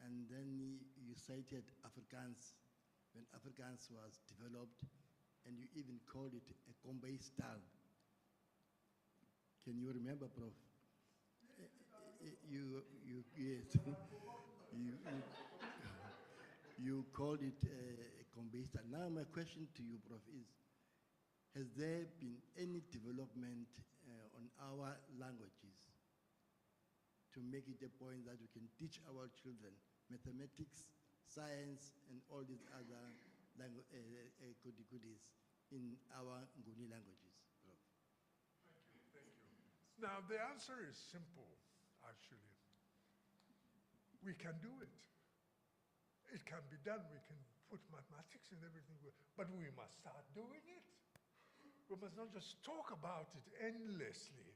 And then you cited Afrikaans, when Afrikaans was developed, and you even called it a Kombay style. Can you remember, Prof? Yes. You called it a Kombay style. Now my question to you, Prof, is, has there been any development on our languages to make it a point that we can teach our children mathematics, science, and all these other goodies in our Nguni languages? Prof. Thank you. Now, the answer is simple, actually. We can do it. It can be done. We can put mathematics and everything, but we must start doing it. We must not just talk about it endlessly.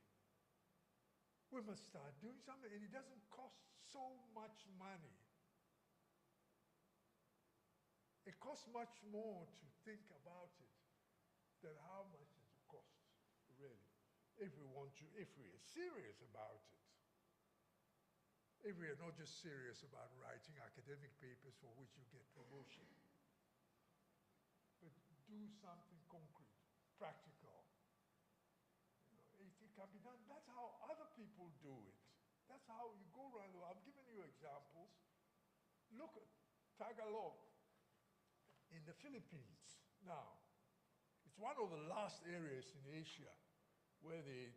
We must start doing something, and it doesn't cost so much money. It costs much more to think about it than how much it costs, really, if we are serious about it. If we are not just serious about writing academic papers for which you get promotion, but do something concrete, practical. It can be done. That's how other people do it. That's how you go around. I'm giving you examples. Look at Tagalog in the Philippines now. It's one of the last areas in Asia where they're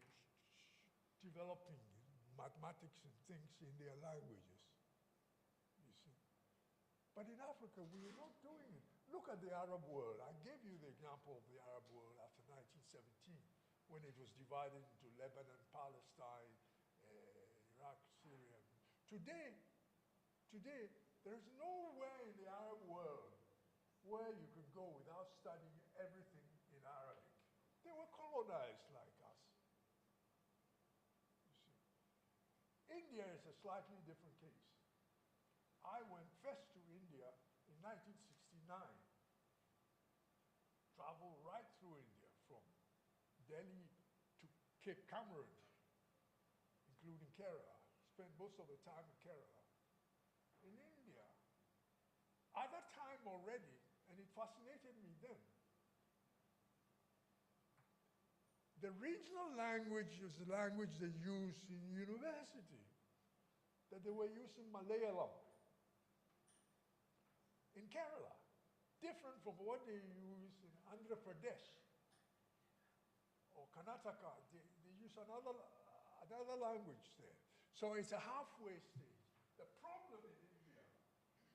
developing mathematics and things in their languages, you see. But in Africa, we are not doing it. Look at the Arab world. I gave you the example of the Arab world after 1917, when it was divided into Lebanon, Palestine, Iraq, Syria. Today, there is nowhere in the Arab world where you could go without studying everything in Arabic. They were colonized like us. You see. India is a slightly different case. I went first to India in 1969. Traveled right through India from Delhi to Cape Cameron, including Kerala. Spent most of the time in Kerala. In India, at that time already, and it fascinated me then, the regional language is the language they use in university, that they were using Malayalam in Kerala, different from what they use in Andhra Pradesh or Karnataka. They use another language there. So it's a halfway stage. The problem in India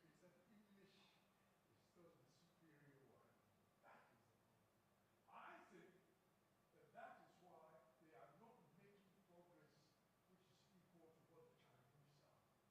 is that English is still the superior one. That is the problem. I think that is why they are not making progress which is equal to what the Chinese are.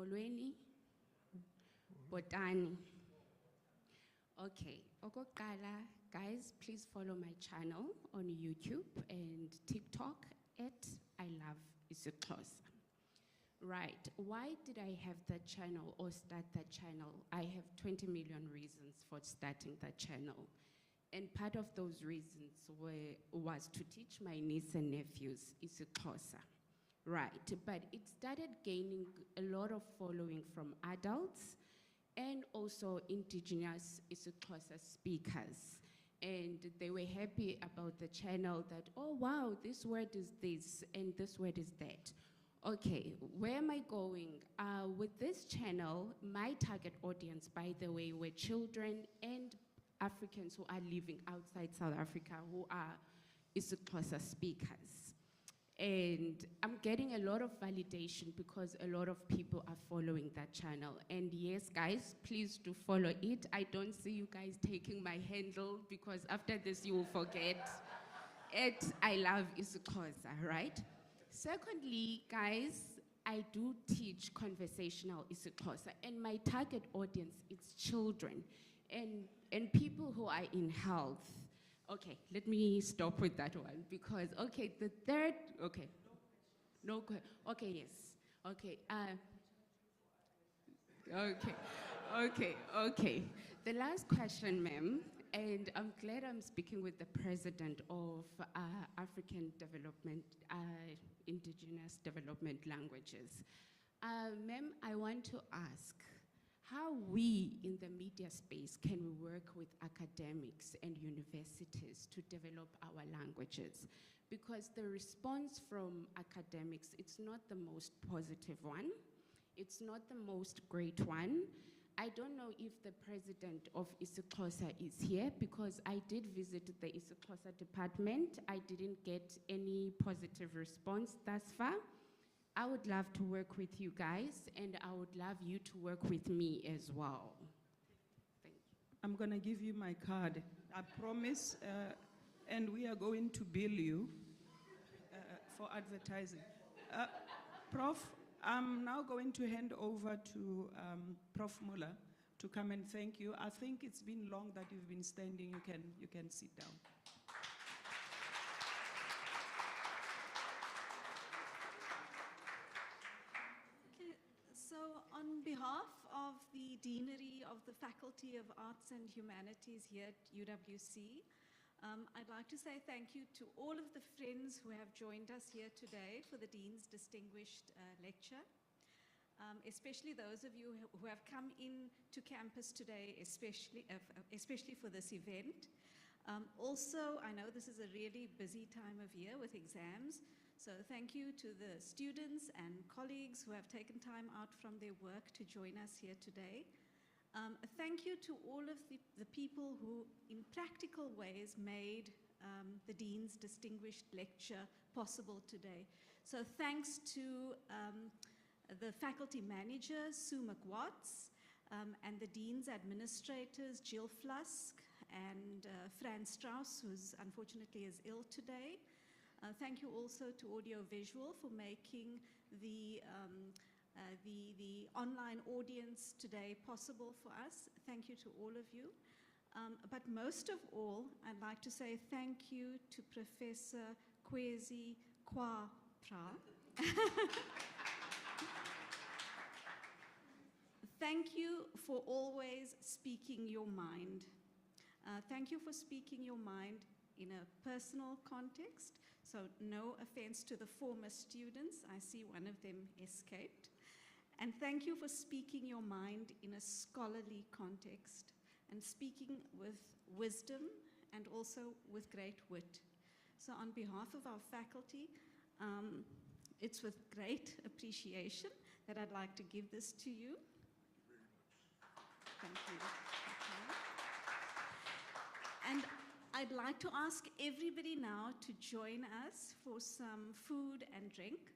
Molweni, Botani. Okay, okokuqala, guys, please follow my channel on YouTube and TikTok at I Love isiXhosa. Right, why did I have that channel or start that channel? I have 20 million reasons for starting that channel. And part of those reasons was to teach my niece and nephews isiXhosa. Right, but it started gaining a lot of following from adults and also indigenous isiXhosa speakers. And they were happy about the channel that, oh wow, this word is this and this word is that. Okay, where am I going? With this channel, my target audience, by the way, were children and Africans who are living outside South Africa who are isiXhosa speakers. And I'm getting a lot of validation because a lot of people are following that channel. And yes, guys, please do follow it. I don't see you guys taking my handle because after this you will forget. I Love isiXhosa, right? Secondly, guys, I do teach conversational isiXhosa, and my target audience is children and people who are in health. Okay, let me stop with that one because, okay, the third, okay. No, okay, yes. Okay, okay. The last question, ma'am, and I'm glad I'm speaking with the president of African Development, Indigenous Development Languages. Ma'am, I want to ask, how we in the media space can we work with academics and universities to develop our languages? Because the response from academics, it's not the most positive one. It's not the most great one. I don't know if the president of isiXhosa is here because I did visit the isiXhosa department. I didn't get any positive response thus far. I would love to work with you guys, and I would love you to work with me as well. Thank you. I'm going to give you my card. I promise, and we are going to bill you for advertising. Prof, I'm now going to hand over to Prof Muller to come and thank you. I think it's been long that you've been standing. You can sit down. So on behalf of the Deanery of the Faculty of Arts and Humanities here at UWC, I'd like to say thank you to all of the friends who have joined us here today for the Dean's Distinguished Lecture, especially those of you who have come in to campus today, especially for this event. Also, I know this is a really busy time of year with exams, so thank you to the students and colleagues who have taken time out from their work to join us here today. Thank you to all of the people who, in practical ways, made the Dean's Distinguished Lecture possible today. So thanks to the faculty manager, Sue McWatts, and the Dean's administrators, Jill Flusk and Fran Strauss, who unfortunately is ill today. Thank you also to Audiovisual for making the online audience today possible for us. Thank you to all of you. But most of all, I'd like to say thank you to Professor Kwesi Pra. Thank you for always speaking your mind. Thank you for speaking your mind in a personal context. So no offense to the former students. I see one of them escaped. And thank you for speaking your mind in a scholarly context and speaking with wisdom and also with great wit. So on behalf of our faculty, it's with great appreciation that I'd like to give this to you. Thank you. And I'd like to ask everybody now to join us for some food and drink.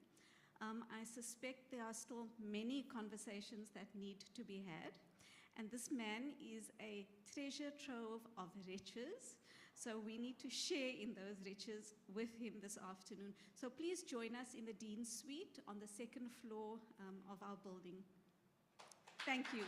I suspect there are still many conversations that need to be had. And this man is a treasure trove of riches. So we need to share in those riches with him this afternoon. So please join us in the Dean's Suite on the second floor of our building. Thank you.